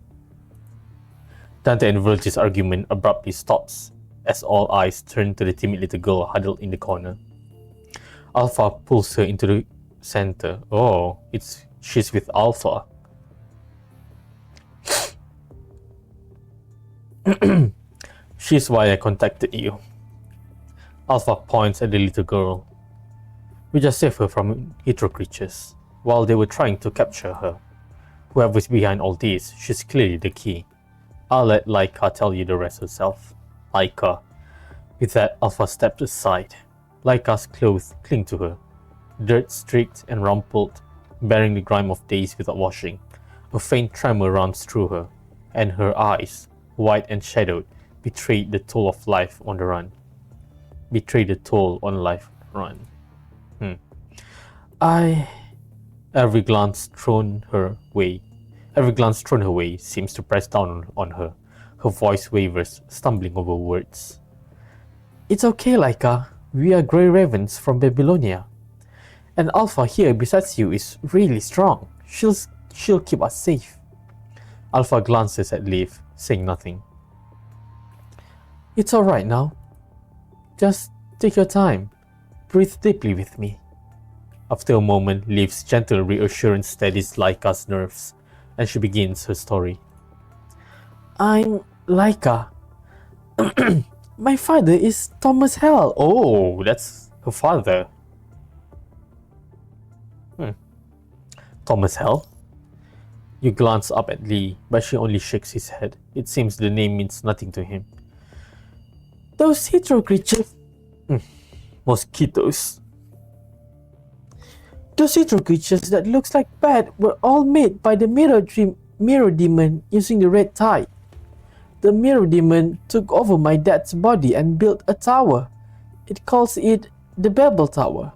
Dante and Virgil's argument abruptly stops as all eyes turn to the timid little girl huddled in the corner. Alpha pulls her into the center. Oh, she's with Alpha. She's why I contacted you. Alpha points at the little girl. We just saved her from hetero creatures while they were trying to capture her. Whoever's behind all this, she's clearly the key. I'll let Laika tell you the rest herself. Laika. With that, Alpha steps aside. Laika's clothes cling to her, dirt-streaked and rumpled, bearing the grime of days without washing. A faint tremor runs through her, and her eyes, white and shadowed, betrayed the toll of life on the run. Every glance thrown her way seems to press down on her. Her voice wavers, stumbling over words. It's okay, Laika. We are Grey Ravens from Babylonia. And Alpha here besides you is really strong. She'll keep us safe. Alpha glances at Liv, saying nothing. It's alright now. Just take your time. Breathe deeply with me. After a moment, Liv's gentle reassurance steadies Laika's nerves, and she begins her story. I'm Laika. My father is Thomas Hell. Oh, that's her father. Thomas Hell? You glance up at Lee, but she only shakes his head. It seems the name means nothing to him. Those hetero creatures... Mosquitoes. Those hetero creatures that looks like bad were all made by the Mirror Demon using the red tide. The Mirror Demon took over my dad's body and built a tower. It calls it the Babel Tower.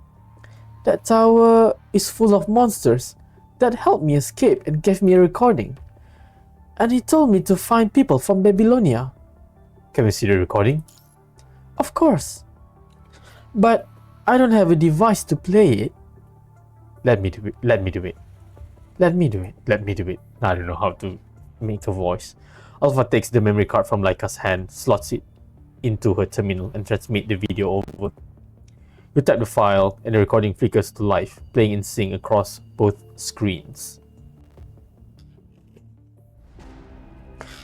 That tower is full of monsters that helped me escape and gave me a recording. And he told me to find people from Babylonia. Can we see the recording? Of course. But I don't have a device to play it. Let me do it. I don't know how to make a voice. Alpha takes the memory card from Laika's hand, slots it into her terminal, and transmits the video over. You tap the file, and the recording flickers to life, playing in sync across both screens.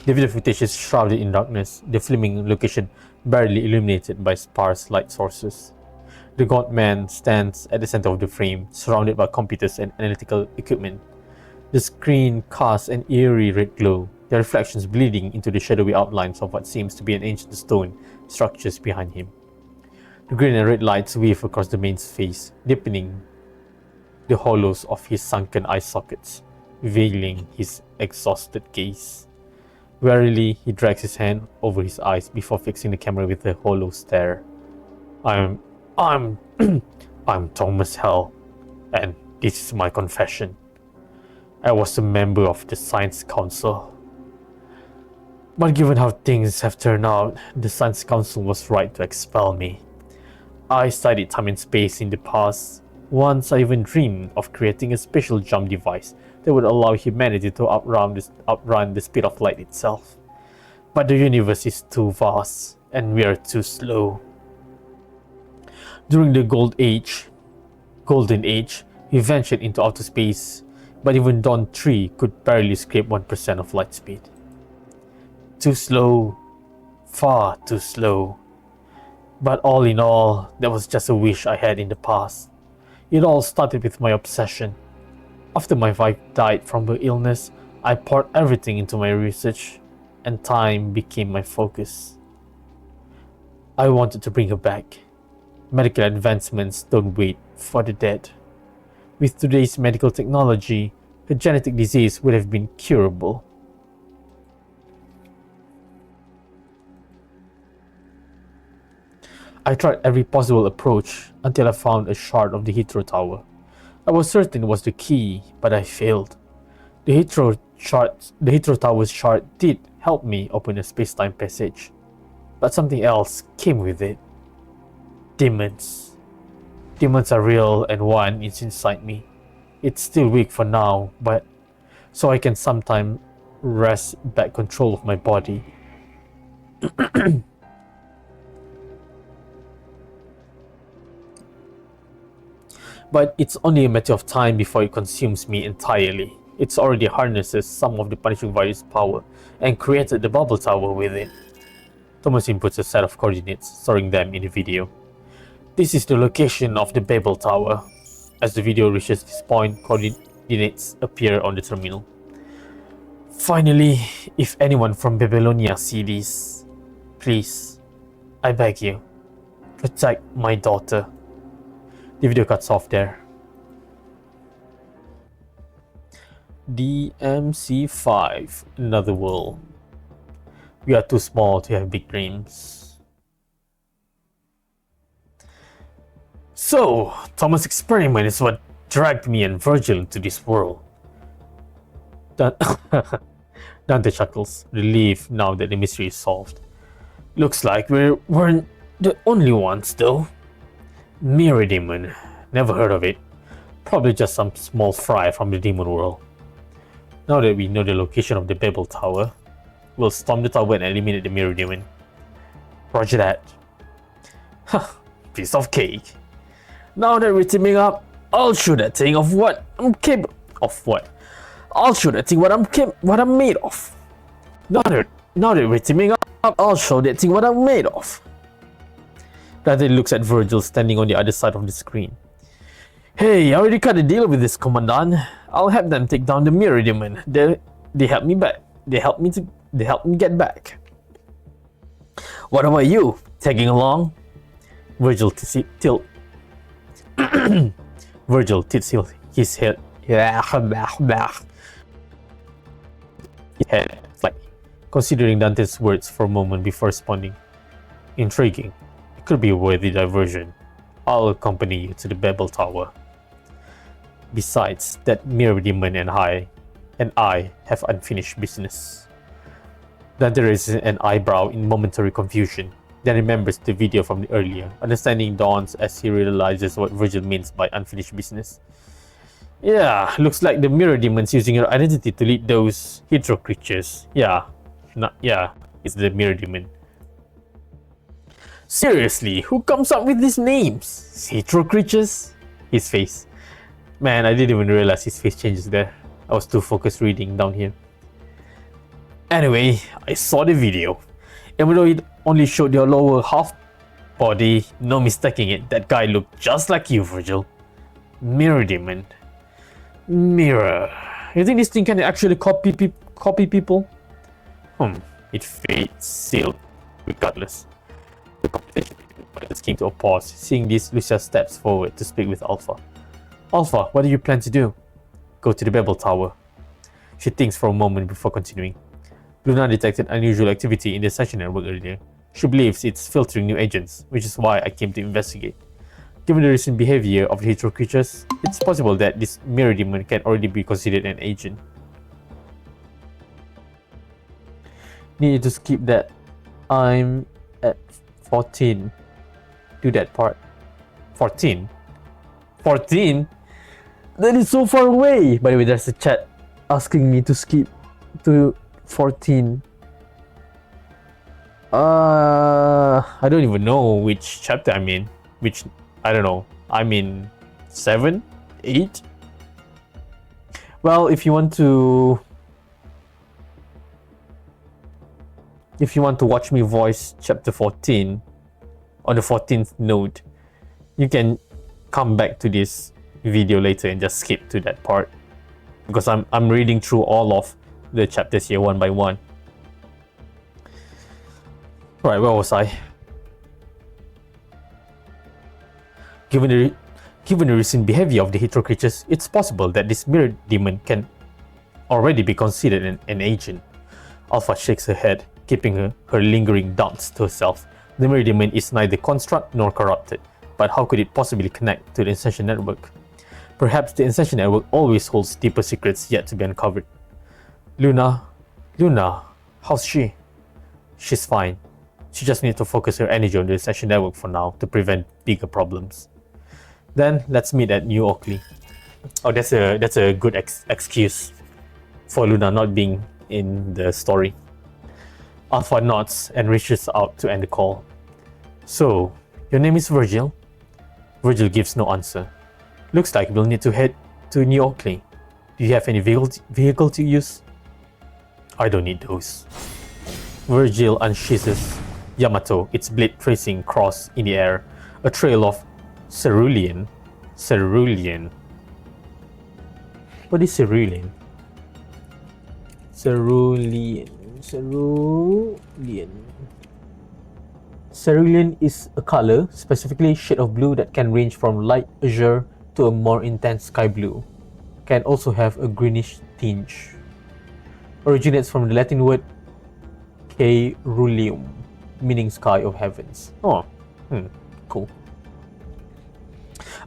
The video footage is shrouded in darkness, the filming location barely illuminated by sparse light sources. The gaunt man stands at the center of the frame, surrounded by computers and analytical equipment. The screen casts an eerie red glow, their reflections bleeding into the shadowy outlines of what seems to be an ancient stone structures behind him. The green and red lights weave across the man's face, deepening the hollows of his sunken eye sockets, veiling his exhausted gaze. Wearily, he drags his hand over his eyes before fixing the camera with a hollow stare. I'm Thomas Hell, and this is my confession. I was a member of the Science Council. But given how things have turned out, the Science Council was right to expel me. I studied time and space in the past. Once I even dreamed of creating a special jump device that would allow humanity to outrun the speed of light itself. But the universe is too vast, and we are too slow. During the Golden Age, we ventured into outer space, but even Dawn 3 could barely scrape 1% of light speed. Too slow, far too slow. But all in all, that was just a wish I had in the past. It all started with my obsession. After my wife died from her illness, I poured everything into my research, and time became my focus. I wanted to bring her back. Medical advancements don't wait for the dead. With today's medical technology, her genetic disease would have been curable. I tried every possible approach until I found a shard of the Heathrow Tower. I was certain it was the key, but I failed. The Heathrow Tower's shard did help me open a space-time passage, but something else came with it. Demons. Demons are real, and one is inside me. It's still weak for now, but so I can sometime wrest back control of my body. But it's only a matter of time before it consumes me entirely. It's already harnesses some of the punishing virus power and created the bubble tower with it. Thomas inputs a set of coordinates, storing them in the video. This is the location of the Babel Tower. As the video reaches this point, coordinates appear on the terminal. Finally, if anyone from Babylonia sees this, please, I beg you, protect my daughter. The video cuts off there. DMC 5, another world. We are too small to have big dreams. So, Thomas' experiment is what dragged me and Virgil into this world. Dante chuckles, relieved now that the mystery is solved. Looks like we weren't the only ones though. Mirror Demon, never heard of it. Probably just some small fry from the demon world. Now that we know the location of the Babel Tower, we'll storm the tower and eliminate the Mirror Demon. Roger that. Huh, piece of cake. Now that we're teaming up, I'll show that thing of what I'm capable of. What? I'll show that thing what I'm made of. Now that we're teaming up, I'll show that thing what I'm made of. Dante looks at Virgil standing on the other side of the screen. Hey, I already cut a deal with this commandant. I'll help them take down the Mirror Demon. They help me back. They help me get back. What about you? Tagging along? Virgil tilts his head. Slightly, considering Dante's words for a moment before responding. Intriguing. It could be a worthy diversion. I'll accompany you to the Babel Tower. Besides, that Mirror Demon and I have unfinished business. Dante raises an eyebrow in momentary confusion, then remembers the video from the earlier. Understanding dawns as he realizes what Virgil means by unfinished business. Yeah, looks like the Mirror Demon's using your identity to lead those Heathrow creatures. It's the Mirror Demon. Seriously, who comes up with these names? Heathrow creatures? His face. Man, I didn't even realize his face changes there. I was too focused reading down here. Anyway, I saw the video. Even though it only showed your lower half body, no mistaking it, that guy looked just like you, Virgil. Mirror Demon. Mirror. You think this thing can actually copy people? It fades, sealed, regardless. The conversation came to a pause. Seeing this, Lucia steps forward to speak with Alpha. Alpha, what do you plan to do? Go to the Babel Tower. She thinks for a moment before continuing. Luna detected unusual activity in the session network earlier. She believes it's filtering new agents, which is why I came to investigate. Given the recent behavior of the Heathrow creatures, it's possible that this Mirror Demon can already be considered an agent. Need to skip that. I'm at 14. Do that part. 14? 14? That is so far away! By the way, there's a chat asking me to skip to 14. I don't even know which chapter I'm in. I don't know. I'm in 7? 8? Well, if you want to watch me voice chapter 14 on the 14th node. You can come back to this video later and just skip to that part, because I'm reading through all of the chapters here one by one. Right, where was I? Given the recent behavior of the Hetero creatures, it's possible that this mirror demon can already be considered an agent. Alpha shakes her head, keeping her lingering doubts to herself. The mirror demon is neither construct nor corrupted, but how could it possibly connect to the Ascension network? Perhaps the Ascension network always holds deeper secrets yet to be uncovered. Luna, how's she? She's fine. She just needs to focus her energy on the Ascension network for now to prevent bigger problems. Then let's meet at New Oakley. Oh, that's a good excuse for Luna not being in the story. Alpha nods and reaches out to end the call. So, your name is Virgil? Virgil gives no answer. Looks like we'll need to head to New Oakley. Do you have any vehicle to use? I don't need those. Virgil unsheathes Yamato, its blade tracing cross in the air, a trail of cerulean. What is cerulean? Cerulean is a color, specifically shade of blue, that can range from light azure to a more intense sky blue. Can also have a greenish tinge. Originates from the Latin word caeruleum, meaning sky of heavens. Oh, cool.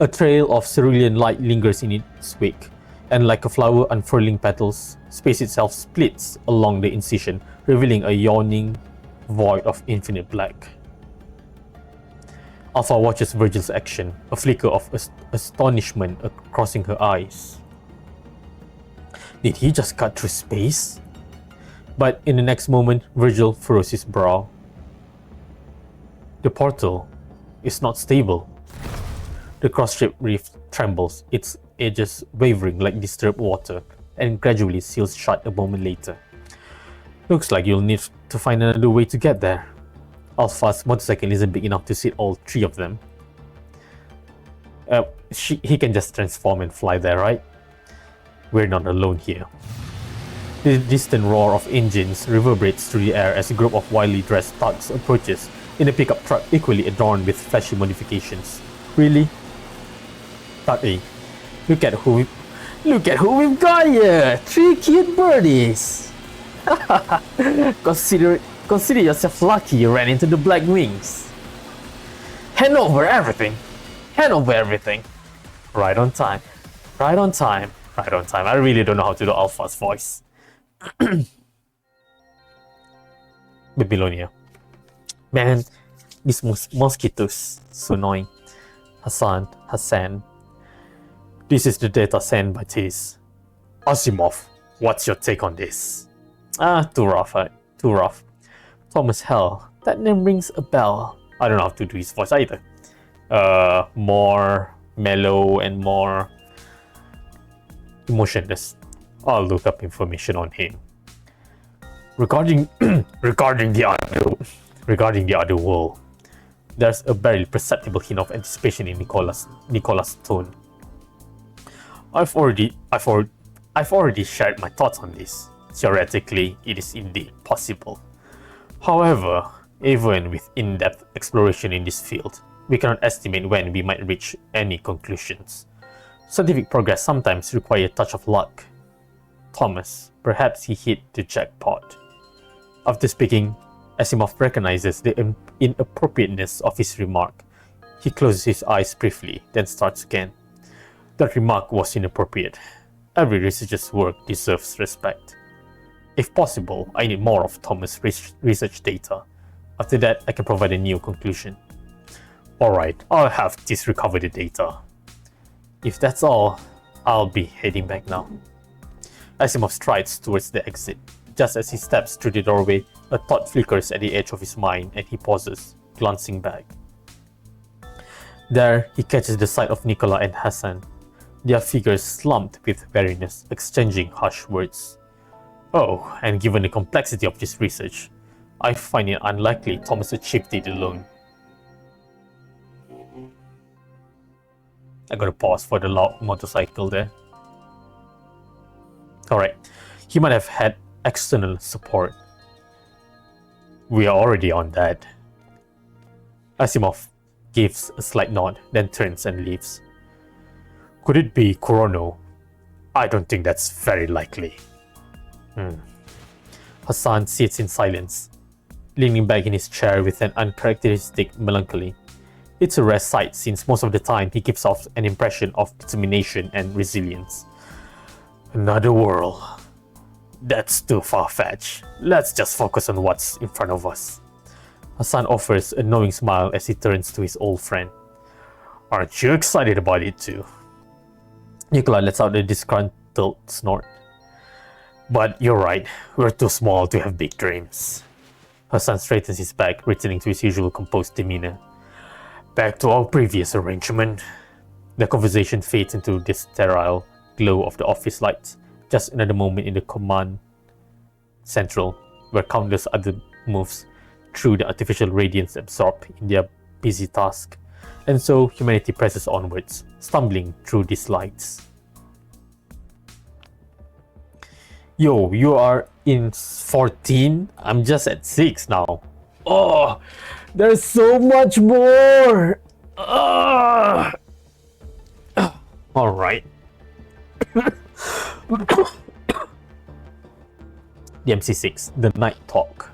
A trail of cerulean light lingers in its wake, and like a flower unfurling petals, space itself splits along the incision, revealing a yawning void of infinite black. Alpha watches Virgil's action, a flicker of astonishment crossing her eyes. Did he just cut through space? But in the next moment, Virgil furrows his brow. The portal is not stable. The cross-shaped reef trembles, its edges wavering like disturbed water, and gradually seals shut a moment later. Looks like you'll need to find another way to get there. Alpha's motorcycle isn't big enough to seat all three of them. He can just transform and fly there, right? We're not alone here. The distant roar of engines reverberates through the air as a group of wildly dressed thugs approaches in a pickup truck equally adorned with flashy modifications. Really? Thug A, look at who we've got here! 3 cute birdies! Consider yourself lucky you ran into the Black Wings. Hand over everything! Right on time. I really don't know how to do Alpha's voice. Babylonia. Man, these mosquitoes, so annoying. Hassan. This is the data sent by Tis. Asimov, what's your take on this? Too rough. Thomas Hell, that name rings a bell. I don't know how to do his voice either. More mellow and more emotionless. I'll look up information on him. Regarding the other world, there's a barely perceptible hint of anticipation in Nicholas' tone. I've already shared my thoughts on this. Theoretically, it is indeed possible. However, even with in-depth exploration in this field, we cannot estimate when we might reach any conclusions. Scientific progress sometimes requires a touch of luck. Thomas, perhaps he hit the jackpot. After speaking, Asimov recognizes the inappropriateness of his remark. He closes his eyes briefly, then starts again. That remark was inappropriate. Every researcher's work deserves respect. If possible, I need more of Thomas' research data. After that, I can provide a new conclusion. Alright, I'll have this recover the data. If that's all, I'll be heading back now. Asimov strides towards the exit. Just as he steps through the doorway, a thought flickers at the edge of his mind and he pauses, glancing back. There, he catches the sight of Nicola and Hassan, their figures slumped with weariness, exchanging harsh words. Oh, and given the complexity of this research, I find it unlikely Thomas achieved it alone. I gotta pause for the loud motorcycle there. Alright, he might have had external support. We are already on that. Asimov gives a slight nod, then turns and leaves. Could it be Kurono? I don't think that's very likely. Hassan sits in silence, leaning back in his chair with an uncharacteristic melancholy. It's a rare sight since most of the time he gives off an impression of determination and resilience. Another world. That's too far-fetched. Let's just focus on what's in front of us. Hassan offers a knowing smile as he turns to his old friend. Aren't you excited about it too? Nicola lets out a disgruntled snort. But you're right, we're too small to have big dreams. Hassan straightens his back, returning to his usual composed demeanor. Back to our previous arrangement. The conversation fades into the sterile glow of the office lights, just another moment in the command central, where countless other moves through the artificial radiance absorbed in their busy task. And so humanity presses onwards, stumbling through these lights. Yo, you are in 14? I'm just at 6 now. Oh, there's so much more! Alright. DMC 6, The Night Talk.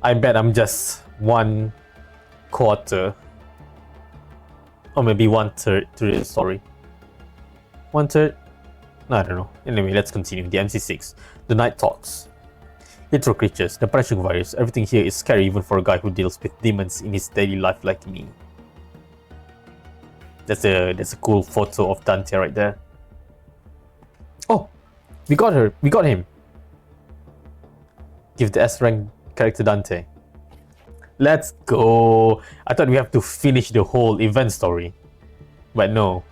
I bet I'm just 1/4 or maybe 1/3 through the story. 1/3? No, I don't know. Anyway, let's continue. DMC 6, The Night Talks. Little creatures, the punishing virus, everything here is scary even for a guy who deals with demons in his daily life like me. That's a cool photo of Dante right there. Oh, we got her. We got him. Give the S rank character Dante. Let's go. I thought we have to finish the whole event story, but no.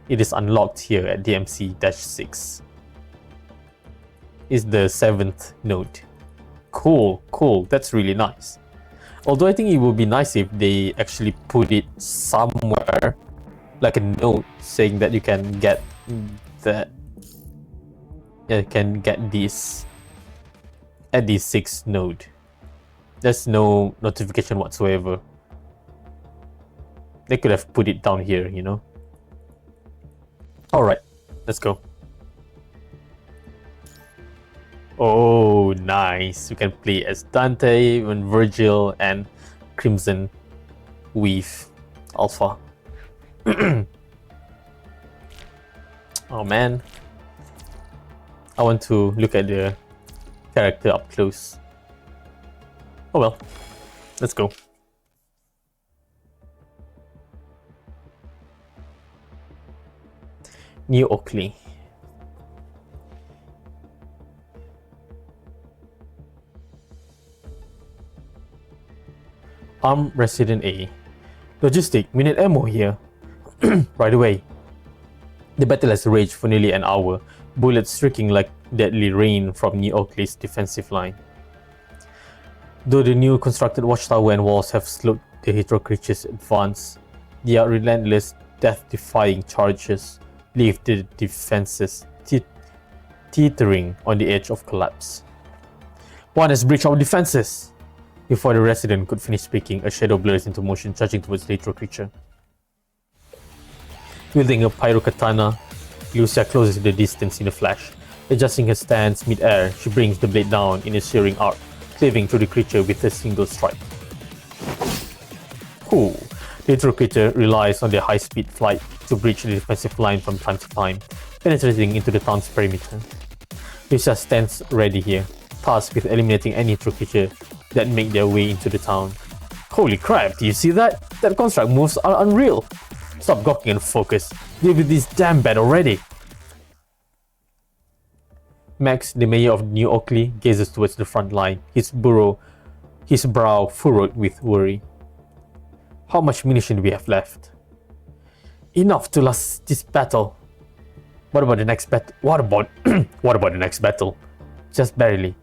It is unlocked here at DMC-6. Is the 7th node. Cool, cool. That's really nice. Although I think it would be nice if they actually put it somewhere, like a note saying that you can get that. You can get this at the 6th node. There's no notification whatsoever. They could have put it down here, you know. Alright, let's go. Oh, nice. You can play as Dante, and Virgil, and Crimson Weave Alpha. Oh man. I want to look at the character up close. Oh well. Let's go. New Oakley. Resident A. Logistic, we need ammo here. Right away. The battle has raged for nearly an hour, bullets streaking like deadly rain from New Oakley's defensive line. Though the new constructed watchtower and walls have slowed the hetero creatures' advance, their relentless, death-defying charges leave the defenses teetering on the edge of collapse. One has breached our defenses! Before the resident could finish speaking, a shadow blurs into motion, charging towards the hetero creature. Wielding a pyrokatana, Lucia closes the distance in a flash. Adjusting her stance mid-air, she brings the blade down in a shearing arc, cleaving through the creature with a single strike. Ooh. The hetero creature relies on their high-speed flight to breach the defensive line from time to time, penetrating into the town's perimeter. Lucia stands ready here, tasked with eliminating any hetero creature that make their way into the town. Holy crap, do you see that? That construct moves are unreal. Stop gawking and focus. Deal with this damn bad already. Max, the mayor of New Oakley, gazes towards the front line, his brow furrowed with worry. How much munition do we have left? Enough to last this battle. What about the next battle? What about the next battle? Just barely.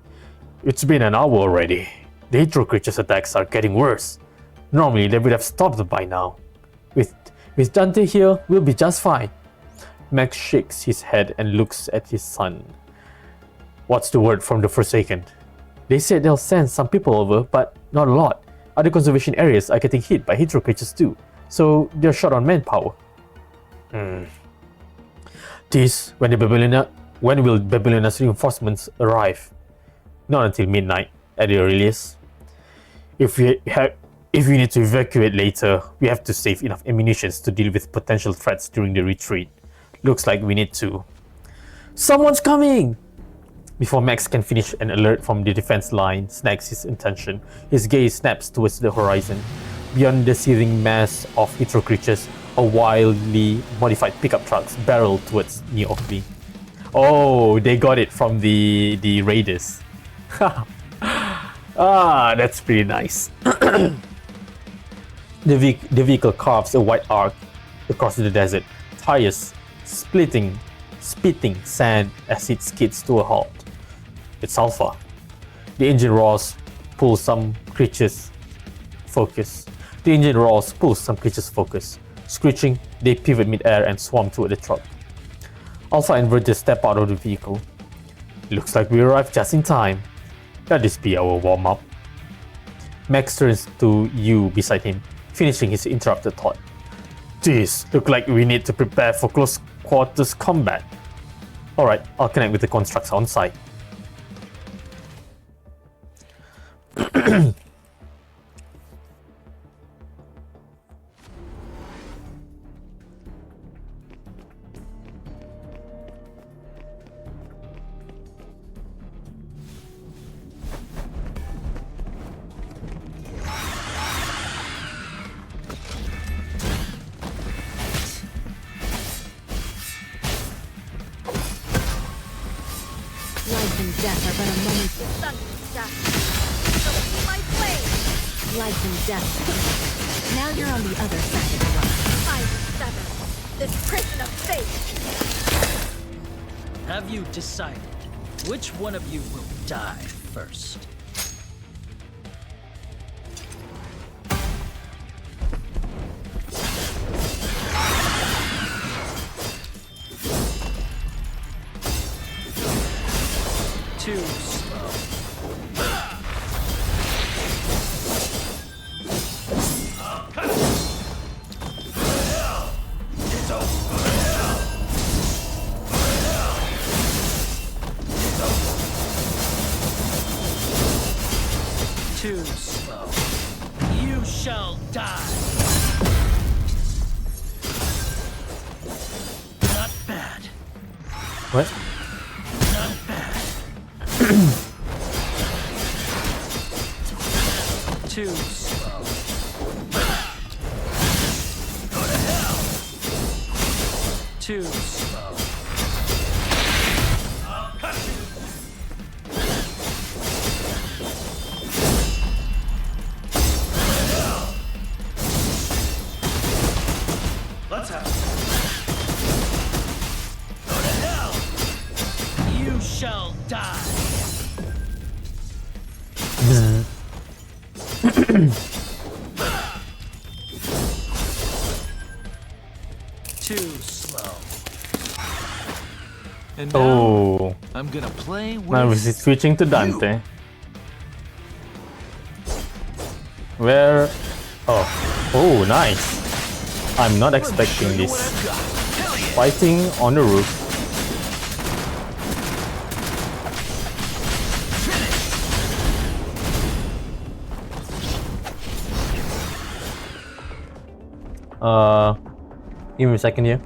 It's been an hour already. The Hydro creature's attacks are getting worse. Normally they would have stopped by now. With Dante here, we'll be just fine. Max shakes his head and looks at his son. What's the word from the Forsaken? They said they'll send some people over, but not a lot. Other conservation areas are getting hit by Hydro creatures too, so they're short on manpower. This, when will Babylonia's reinforcements arrive? Not until midnight, at the earliest. If we need to evacuate later, we have to save enough ammunition to deal with potential threats during the retreat. Looks like we need to. Someone's coming! Before Max can finish, an alert from the defense line snags his attention. His gaze snaps towards the horizon. Beyond the seething mass of Hydro creatures, a wildly modified pickup truck barrel towards New Oakley. Oh, they got it from the raiders. That's pretty nice. The vehicle carves a wide arc across the desert, tires spitting sand as it skids to a halt. It's Alpha. The engine roars, pulls some creatures' focus. Screeching, they pivot mid-air and swarm toward the truck. Alpha and Verger step out of the vehicle. Looks like we arrived just in time. Let this be our warm-up. Max turns to you beside him, finishing his interrupted thought. This looks like we need to prepare for close quarters combat. Alright, I'll connect with the constructs on site. Life and death are but a moment. Sun, death. So be my flame. Life and death. Now you're on the other side of the line. I will sever this prison of fate. Have you decided which one of you will die first? Too slow. Too slow. You shall die. Not bad. What? Not bad. Too slow. Go to hell. Too slow. I'll cut you. Let's have it. Go to hell. You shall die. Too slow. And now Oh, I'm gonna play with now we're switching to Dante. Where? Oh, nice. I'm not expecting this. Fighting on the roof. Give me a second here.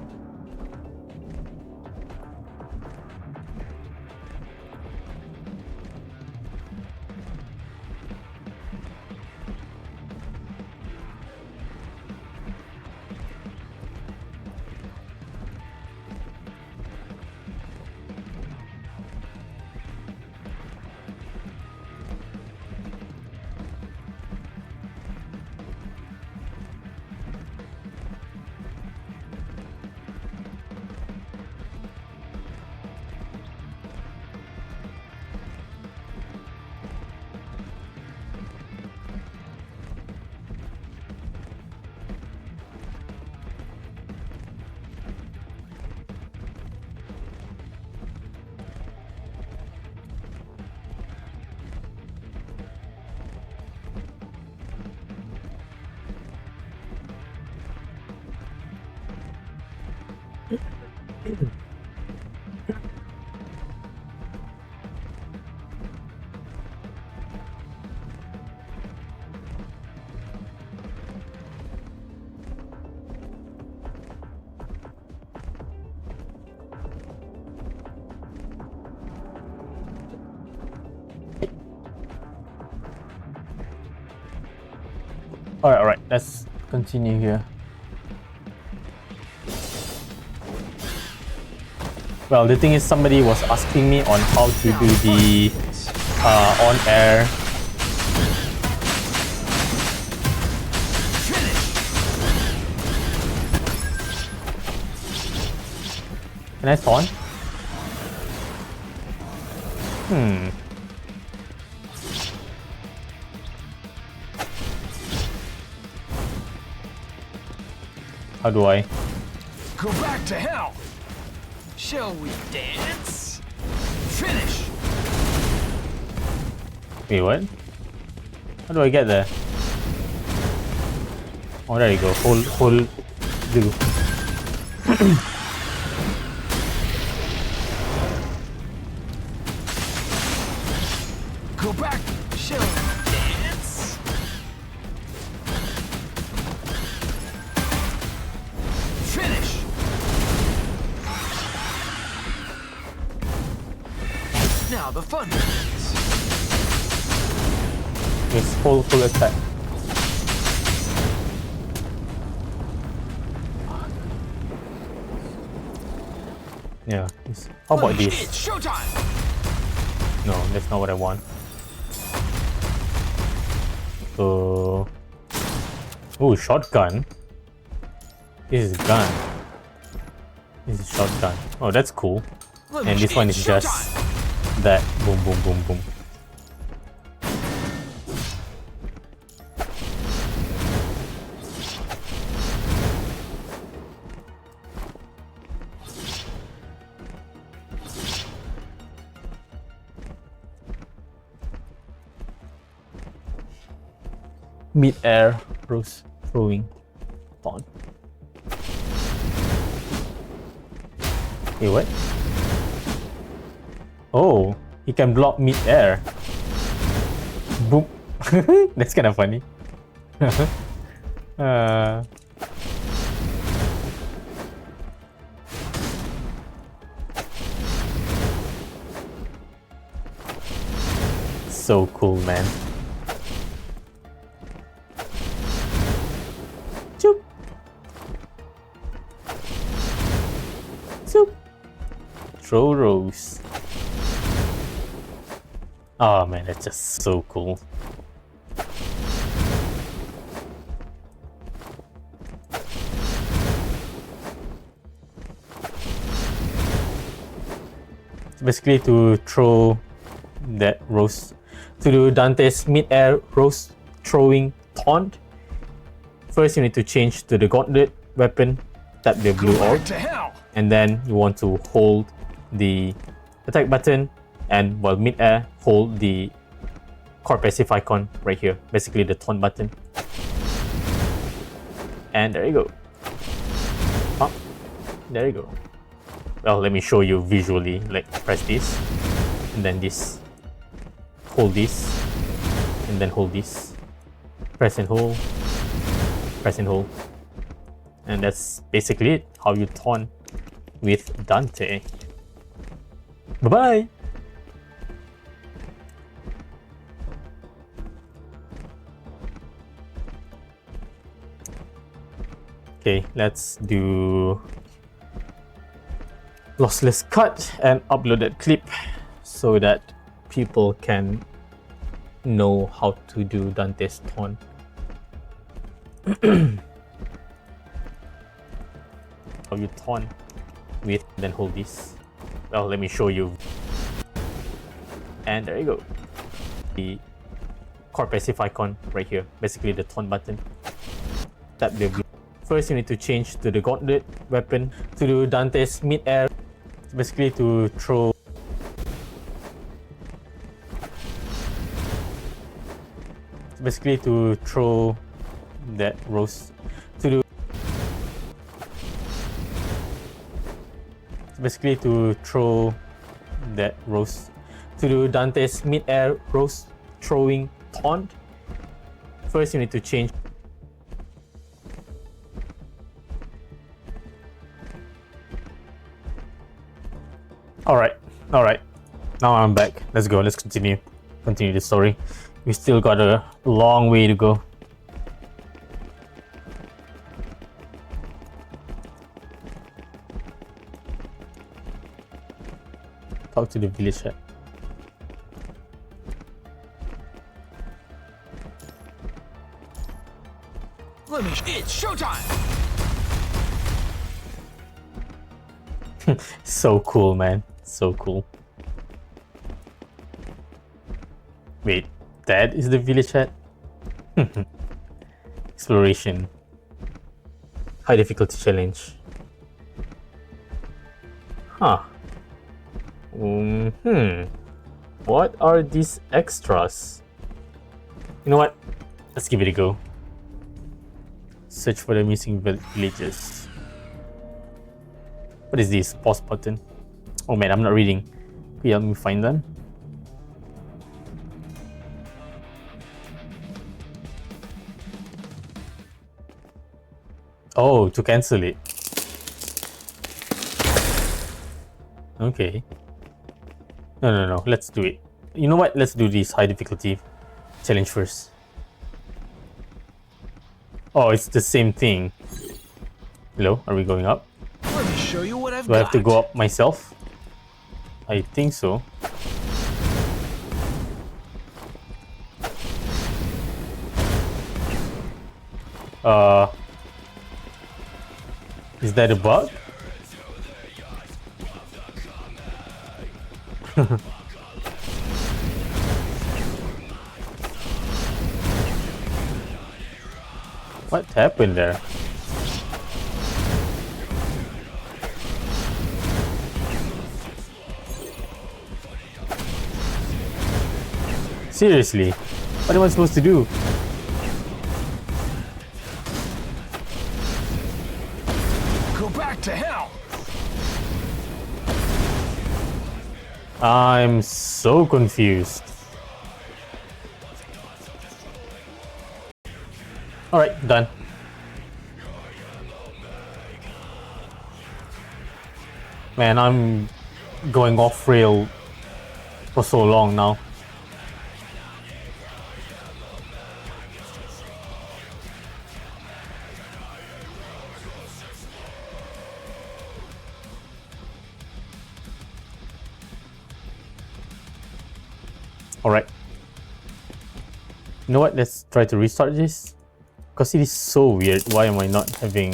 Alright, let's continue here. Well, the thing is, somebody was asking me on how to do the on-air. Can I taunt? How do I? Go back to hell. Shall we dance? Finish. Wait, what? How do I get there? Oh, there you go. Hold, do. Go back. Shall we dance? Finish. Now the fun begins. Yes, full attack. Yeah. How about this? It's showtime. No, that's not what I want. So, oh, shotgun. This is gun. This is shotgun. Oh, that's cool. And this one is just that boom, boom, boom, boom. Mid-air rose throwing taunt. Wait, what? Oh, he can block mid-air. Boom. That's kind of funny. So cool, man. Choop. Choop. Throw rose. Oh man, that's just so cool. Basically, to throw that rose, to do Dante's mid-air rose throwing taunt, first you need to change to the gauntlet weapon, tap the blue orb, and then you want to hold the attack button, and while mid-air, hold the core passive icon right here, basically the taunt button. And there you go. Oh, there you go. Well, let me show you visually. Like, press this, and then this. Hold this, and then hold this. Press and hold. Press and hold. And that's basically it. How you taunt with Dante. Bye-bye! Okay, let's do lossless cut and upload that clip so that people can know how to do Dante's taunt. How you taunt with, then hold this. Well, let me show you. And there you go. The core passive icon right here, basically the taunt button. Tap the blue. First, you need to change to the gauntlet weapon to do Dante's mid-air, basically to throw. Basically to throw that rose, to do basically to throw that roast, to do Dante's mid-air roast throwing taunt. First, you need to change. Alright. Now I'm back. Let's go. Let's continue the story. We still got a long way to go. Talk to the village head. It's showtime! So cool, man. So cool. Wait, that is the village head? Exploration. High difficulty challenge. Huh. What are these extras? You know what? Let's give it a go. Search for the missing villages. What is this? Pause button. Oh man, I'm not reading. Can you help me find them? Oh, to cancel it. Okay. No. Let's do it. You know what? Let's do this high difficulty challenge first. Oh, it's the same thing. Hello? Are we going up? Let me show you what I've Do I have to go up myself? I think so. Is that a bug? What happened there? Seriously, what am I supposed to do? Go back to hell! I'm so confused. Alright, done. Man, I'm going off rail for so long now. Alright. You know what? Let's try to restart this. Because it is so weird. Why am I not having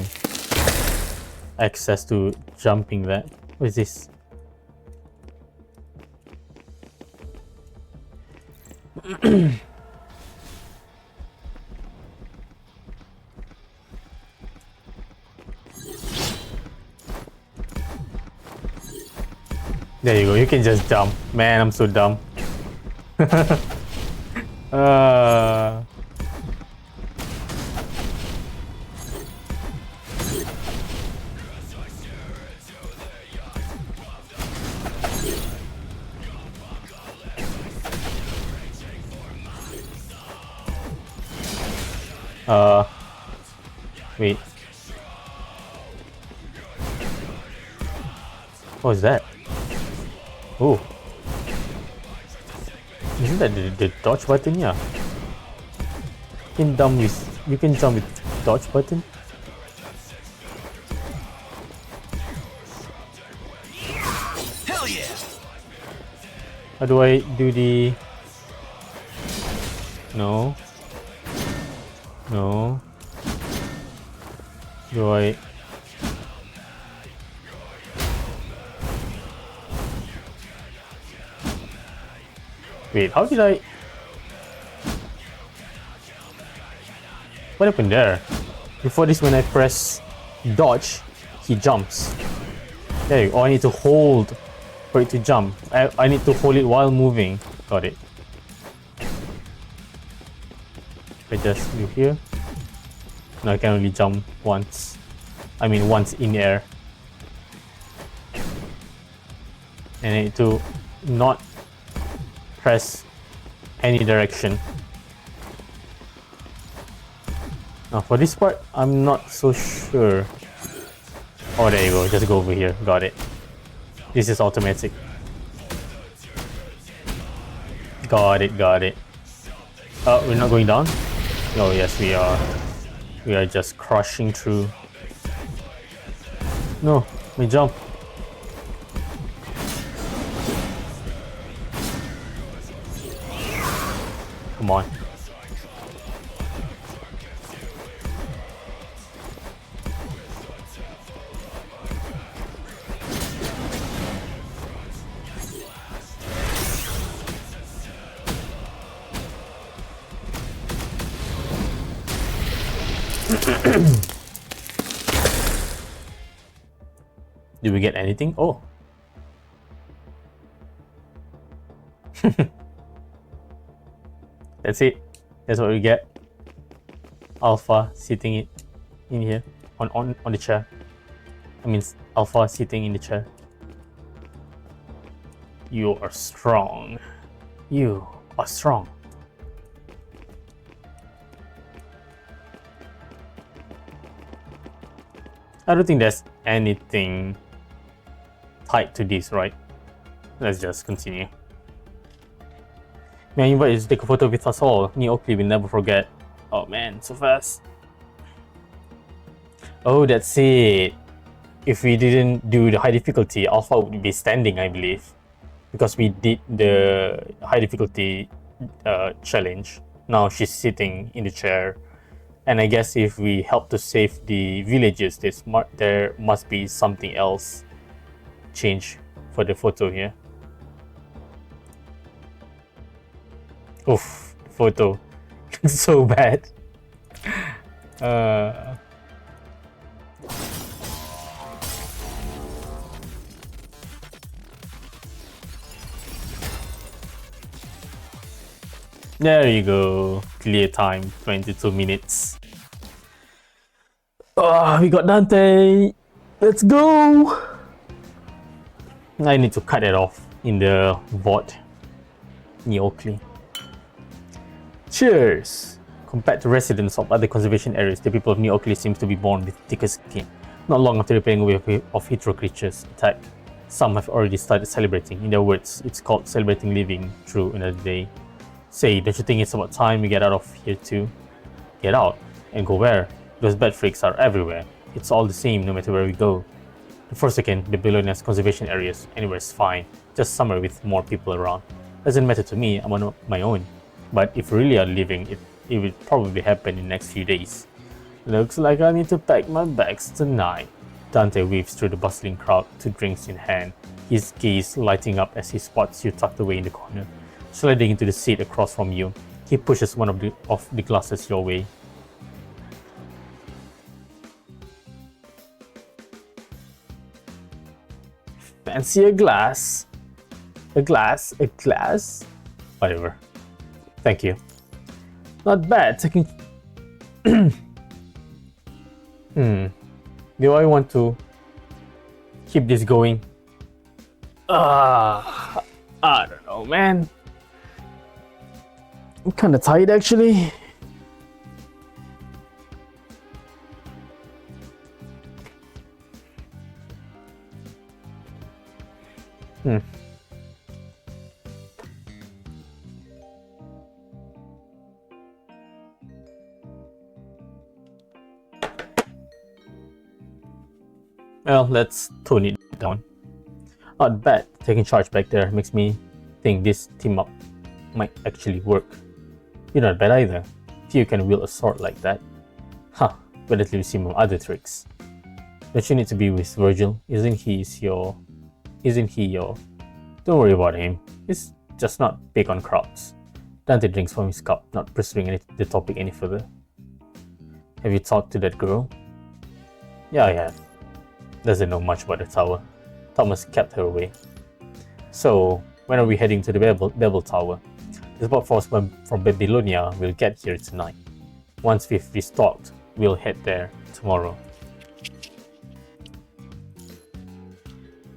access to jumping that? What is this? There you go. You can just jump. Man, I'm so dumb. Wait. What was that? Oh. Isn't that the dodge button? Yeah. You can jump with dodge button. Hell yeah! How do I do the... No. Do I... Wait, how did I... What happened there? Before this, when I press dodge, he jumps. There you go. Oh, I need to hold for it to jump. I need to hold it while moving. Got it. I just do here. No, I can only jump once. I mean once in air. And I need to not press any direction. Now for this part, I'm not so sure. Oh, there you go. Just go over here. Got it. This is automatic. Got it, got it. We're not going down? Oh, yes, we are. We are just crushing through. No, we jump. Come on. Did we get anything? Oh. That's it. That's what we get. Alpha sitting in here on the chair. I mean, Alpha sitting in the chair. You are strong. You are strong. I don't think there's anything tied to this, right? Let's just continue. May I invite you to take a photo with us all? New Oakley will never forget. Oh man, so fast. Oh, that's it. If we didn't do the high difficulty, Alpha would be standing, I believe. Because we did the high difficulty challenge. Now she's sitting in the chair. And I guess if we help to save the villages, there must be something else change for the photo here. Oof, the photo looks so bad. There you go. Clear time, 22 minutes. We got Dante. Let's go. I need to cut it off in the VOD. New Oakley. Cheers. Compared to residents of other conservation areas, the people of New Oakley seem to be born with thicker skin. Not long after repelling a wave of hetero creatures attack, some have already started celebrating. In their words, it's called celebrating living through another day. Say, don't you think it's about time we get out of here too? Get out? And go where? Those bad freaks are everywhere. It's all the same no matter where we go. For a second, the Babylonia's conservation areas, anywhere's fine. Just somewhere with more people around. Doesn't matter to me, I'm on my own. But if we really are leaving, it will probably happen in the next few days. Looks like I need to pack my bags tonight. Dante weaves through the bustling crowd, two drinks in hand, his gaze lighting up as he spots you tucked away in the corner. Sliding into the seat across from you, he pushes one of the glasses your way. Fancy a glass? A glass? A glass? Whatever. Thank you. Not bad. Taking. Do I want to keep this going? I don't know, man. I'm kind of tired actually. Well, let's tone it down. Not bad. Taking charge back there makes me think this team up might actually work. You're not bad either. Few can wield a sword like that. Huh, but at least some other tricks. Don't you need to be with Virgil? Isn't he your... Don't worry about him. He's just not big on crowds. Dante drinks from his cup, not pursuing the topic any further. Have you talked to that girl? Yeah, I have. Doesn't know much about the tower. Thomas kept her away. So, when are we heading to the Babel Tower? The support force from Babylonia will get here tonight. Once we've restocked, we'll head there tomorrow.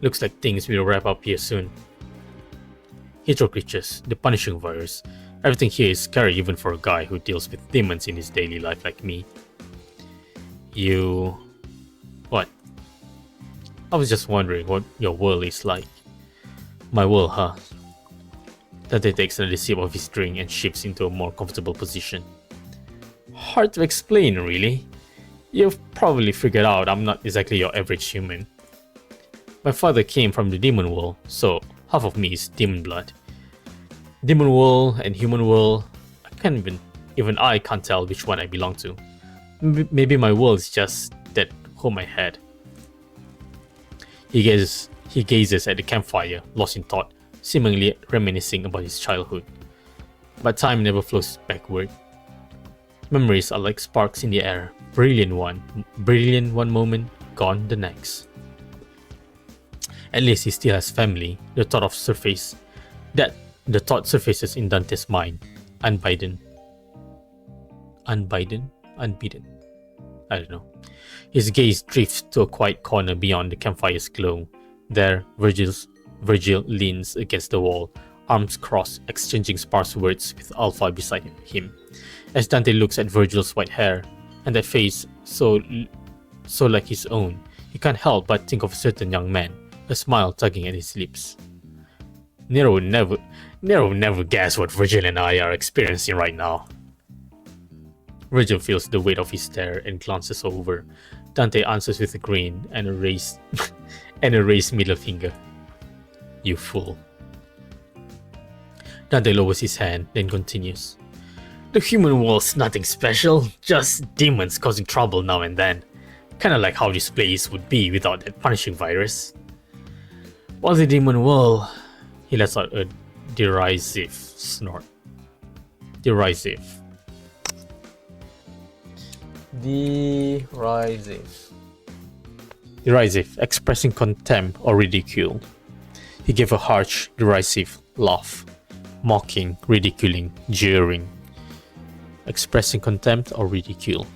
Looks like things will wrap up here soon. Hydro creatures, the punishing virus. Everything here is scary even for a guy who deals with demons in his daily life like me. You... What? I was just wondering what your world is like. My world, huh? Dante takes another sip of his drink and shifts into a more comfortable position. Hard to explain, really. You've probably figured out I'm not exactly your average human. My father came from the demon world, so half of me is demon blood. Demon world and human world, even I can't tell which one I belong to. Maybe my world is just that home I had. He gazes at the campfire, lost in thought, seemingly reminiscing about his childhood. But time never flows backward. Memories are like sparks in the air, brilliant one moment, gone the next. At least he still has family. The thought surfaces in Dante's mind, unbeaten. I don't know. His gaze drifts to a quiet corner beyond the campfire's glow. There, Virgil leans against the wall, arms crossed, exchanging sparse words with Alpha beside him. As Dante looks at Virgil's white hair and that face so like his own, he can't help but think of a certain young man, a smile tugging at his lips. Nero would never guess what Virgil and I are experiencing right now. Virgil feels the weight of his stare and glances over. Dante answers with a grin and a raised middle finger. You fool. Dante lowers his hand, then continues. The human world's nothing special, just demons causing trouble now and then. Kinda like how this place would be without that punishing virus. While the demon world... He lets out a derisive snort. Derisive, expressing contempt or ridicule. He gave a harsh, derisive laugh, mocking, ridiculing, jeering, expressing contempt or ridicule.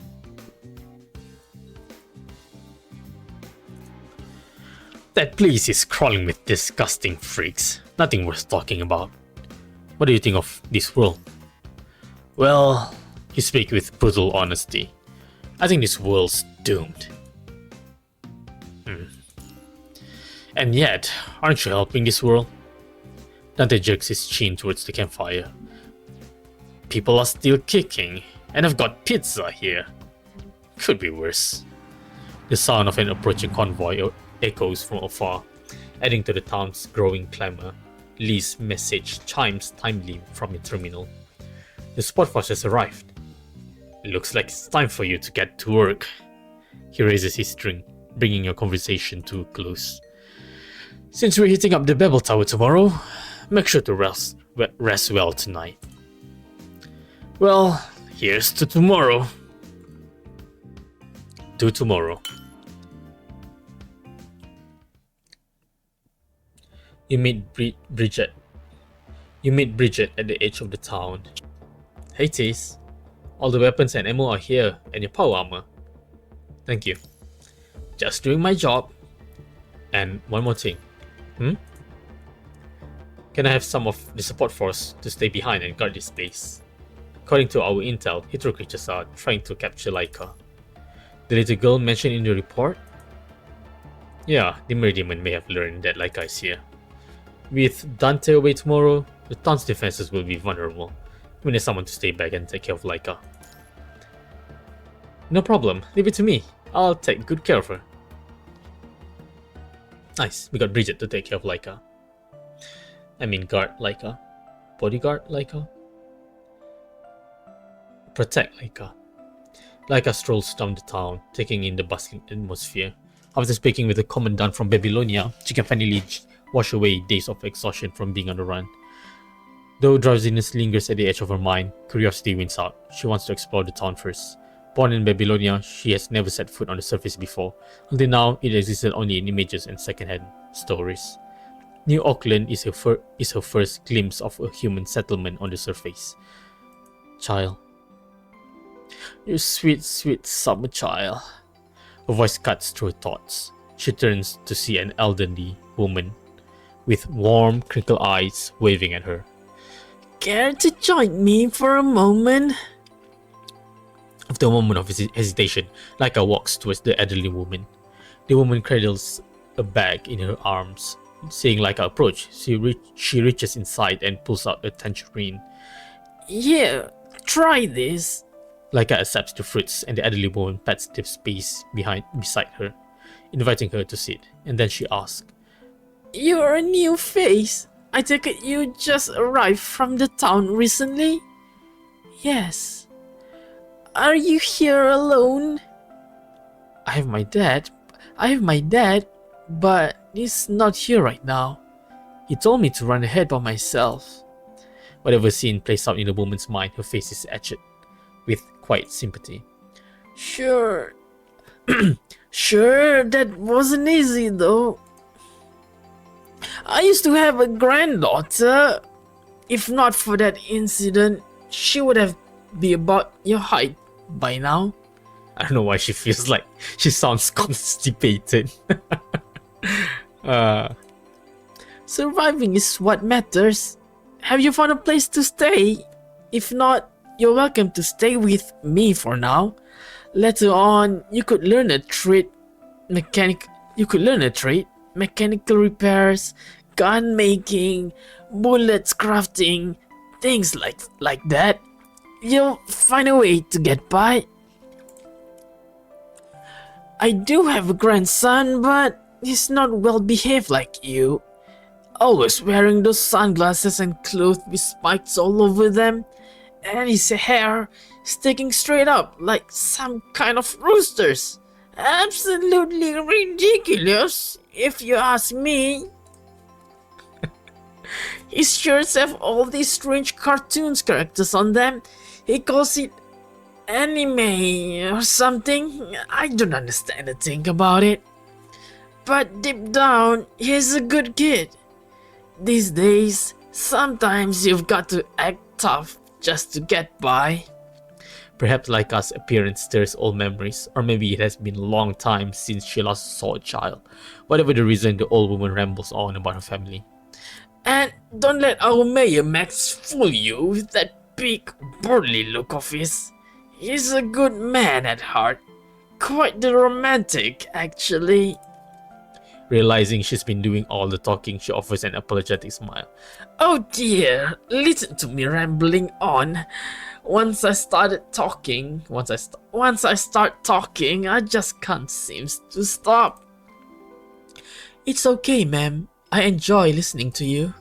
That place is crawling with disgusting freaks. Nothing worth talking about. What do you think of this world? Well, you speak with brutal honesty. I think this world's doomed. And yet, aren't you helping this world? Dante jerks his chin towards the campfire. People are still kicking, and I've got pizza here. Could be worse. The sound of an approaching convoy echoes from afar, adding to the town's growing clamor. Lee's message chimes timely from a terminal. The spot force has arrived. Looks like it's time for you to get to work. He raises his drink, bringing your conversation to a close. Since we're hitting up the Babel Tower tomorrow, make sure to rest well tonight. Well, here's to tomorrow. To tomorrow. You meet Bridget. You meet Bridget at the edge of the town. Hey Tis, all the weapons and ammo are here, and your power armor. Thank you. Just doing my job. And one more thing. Can I have some of the support force to stay behind and guard this place? According to our intel, Hydro creatures are trying to capture Laika. The little girl mentioned in the report? Yeah, the Demon may have learned that Laika is here. With Dante away tomorrow, the town's defenses will be vulnerable. We need someone to stay back and take care of Laika. No problem, leave it to me. I'll take good care of her. Nice, we got Bridget to take care of Laika. I mean guard Laika. Bodyguard Laika? Protect Laika. Laika strolls down the town, taking in the bustling atmosphere. After speaking with the commandant from Babylonia, she can finally wash away days of exhaustion from being on the run. Though drowsiness lingers at the edge of her mind, curiosity wins out. She wants to explore the town first. Born in Babylonia, she has never set foot on the surface before. Until now, it existed only in images and second-hand stories. New Auckland is her first glimpse of a human settlement on the surface. Child. You sweet, sweet summer child. Her voice cuts through her thoughts. She turns to see an elderly, woman with warm, crinkled eyes waving at her. Care to join me for a moment? After a moment of hesitation, Laika walks towards the elderly woman. The woman cradles a bag in her arms. Seeing Laika approach, she reaches inside and pulls out a tangerine. Here, try this. Laika accepts the fruits, and the elderly woman pats the space beside her, inviting her to sit. And then she asks, You're a new face. I take it you just arrived from the town recently? Yes. Are you here alone? I have my dad, but he's not here right now. He told me to run ahead by myself. Whatever scene plays out in the woman's mind, her face is etched with quiet sympathy. Sure. Sure, that wasn't easy though. I used to have a granddaughter. If not for that incident, she would have been about your height by now. I don't know why she feels like she sounds constipated. Surviving is what matters. Have you found a place to stay? If not, you're welcome to stay with me for now. Later on, you could learn a trade, mechanical repairs, gun making, bullets crafting, things like that. You'll find a way to get by. I do have a grandson, but he's not well behaved like you. Always wearing those sunglasses and clothes with spikes all over them, and his hair sticking straight up like some kind of roosters. Absolutely ridiculous, if you ask me. His shirts have all these strange cartoons characters on them. He calls it anime or something. I don't understand a thing about it. But deep down, he's a good kid. These days, sometimes you've got to act tough just to get by. Perhaps Laika's appearance stirs old memories, or maybe it has been a long time since she last saw a child. Whatever the reason, the old woman rambles on about her family. And don't let our Mayor Max fool you with that big, burly look of his. He's a good man at heart. Quite the romantic, actually. Realizing she's been doing all the talking, she offers an apologetic smile. Oh dear, listen to me rambling on. Once I start talking, I just can't seem to stop. It's okay, ma'am. I enjoy listening to you.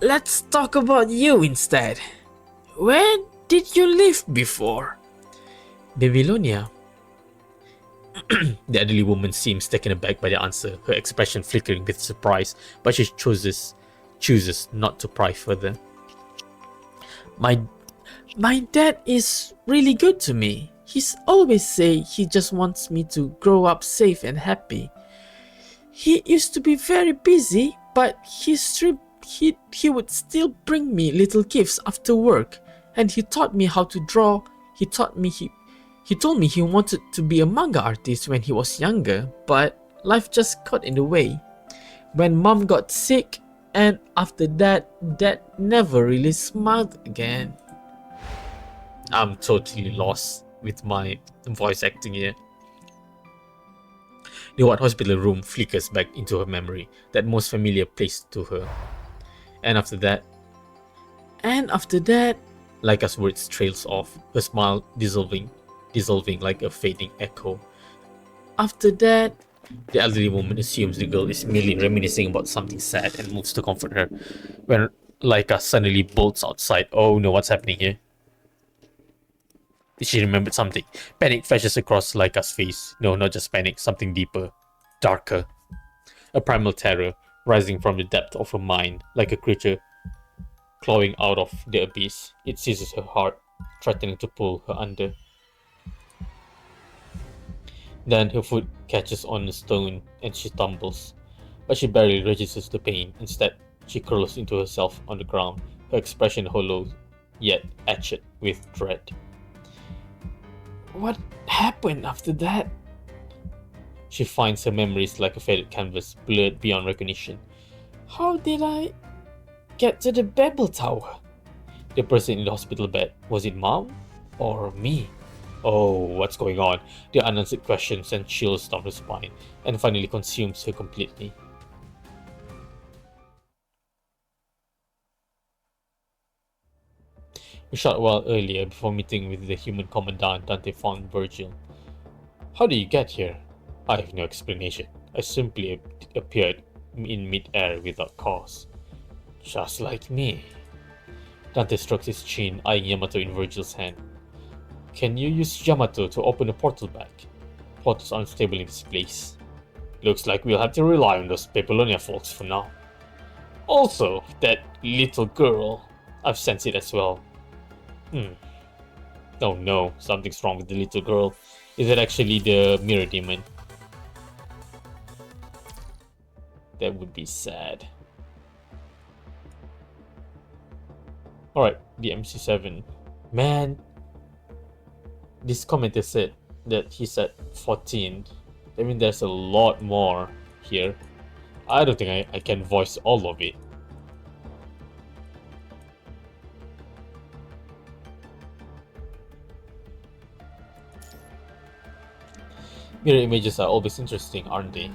Let's talk about you instead. Where did you live before? Babylonia. The elderly woman seems taken aback by the answer, her expression flickering with surprise, but she chooses not to pry further. My dad is really good to me. He's always say he just wants me to grow up safe and happy. He used to be very busy, but he would still bring me little gifts after work, and he taught me how to draw. He told me he wanted to be a manga artist when he was younger, but life just got in the way. When mom got sick, and after that, dad never really smiled again. I'm totally lost with my voice acting here. The white hospital room flickers back into her memory, that most familiar place to her. And after that, Laika's words trails off, her smile dissolving like a fading echo. After that, the elderly woman assumes the girl is merely reminiscing about something sad and moves to comfort her, when Laika suddenly bolts outside. Oh no, what's happening here? She remembered something. Panic flashes across Laika's face. No, not just panic, something deeper, darker. A primal terror rising from the depth of her mind, like a creature clawing out of the abyss. It seizes her heart, threatening to pull her under. Then her foot catches on a stone and she stumbles, but she barely registers the pain. Instead, she curls into herself on the ground, her expression hollow, yet etched with dread. What happened after that? She finds her memories like a faded canvas, blurred beyond recognition. How did I get to the Babel Tower? The person in the hospital bed, was it Mom or me? Oh, what's going on? The unanswered questions send chills down her spine and finally consumes her completely. A short while earlier, before meeting with the human commandant, Dante found Virgil. How did you get here? I have no explanation. I simply appeared in mid-air without cause. Just like me. Dante strokes his chin, eyeing Yamato in Virgil's hand. Can you use Yamato to open a portal back? Portals are unstable in this place. Looks like we'll have to rely on those Babylonia folks for now. Also, that little girl. I've sensed it as well. Oh no, something's wrong with the little girl. Is it actually the mirror demon? That would be sad. Alright, DMC 7. Man, this commenter said that he's at 14. I mean, there's a lot more here. I don't think I can voice all of it. Mirror images are always interesting, aren't they?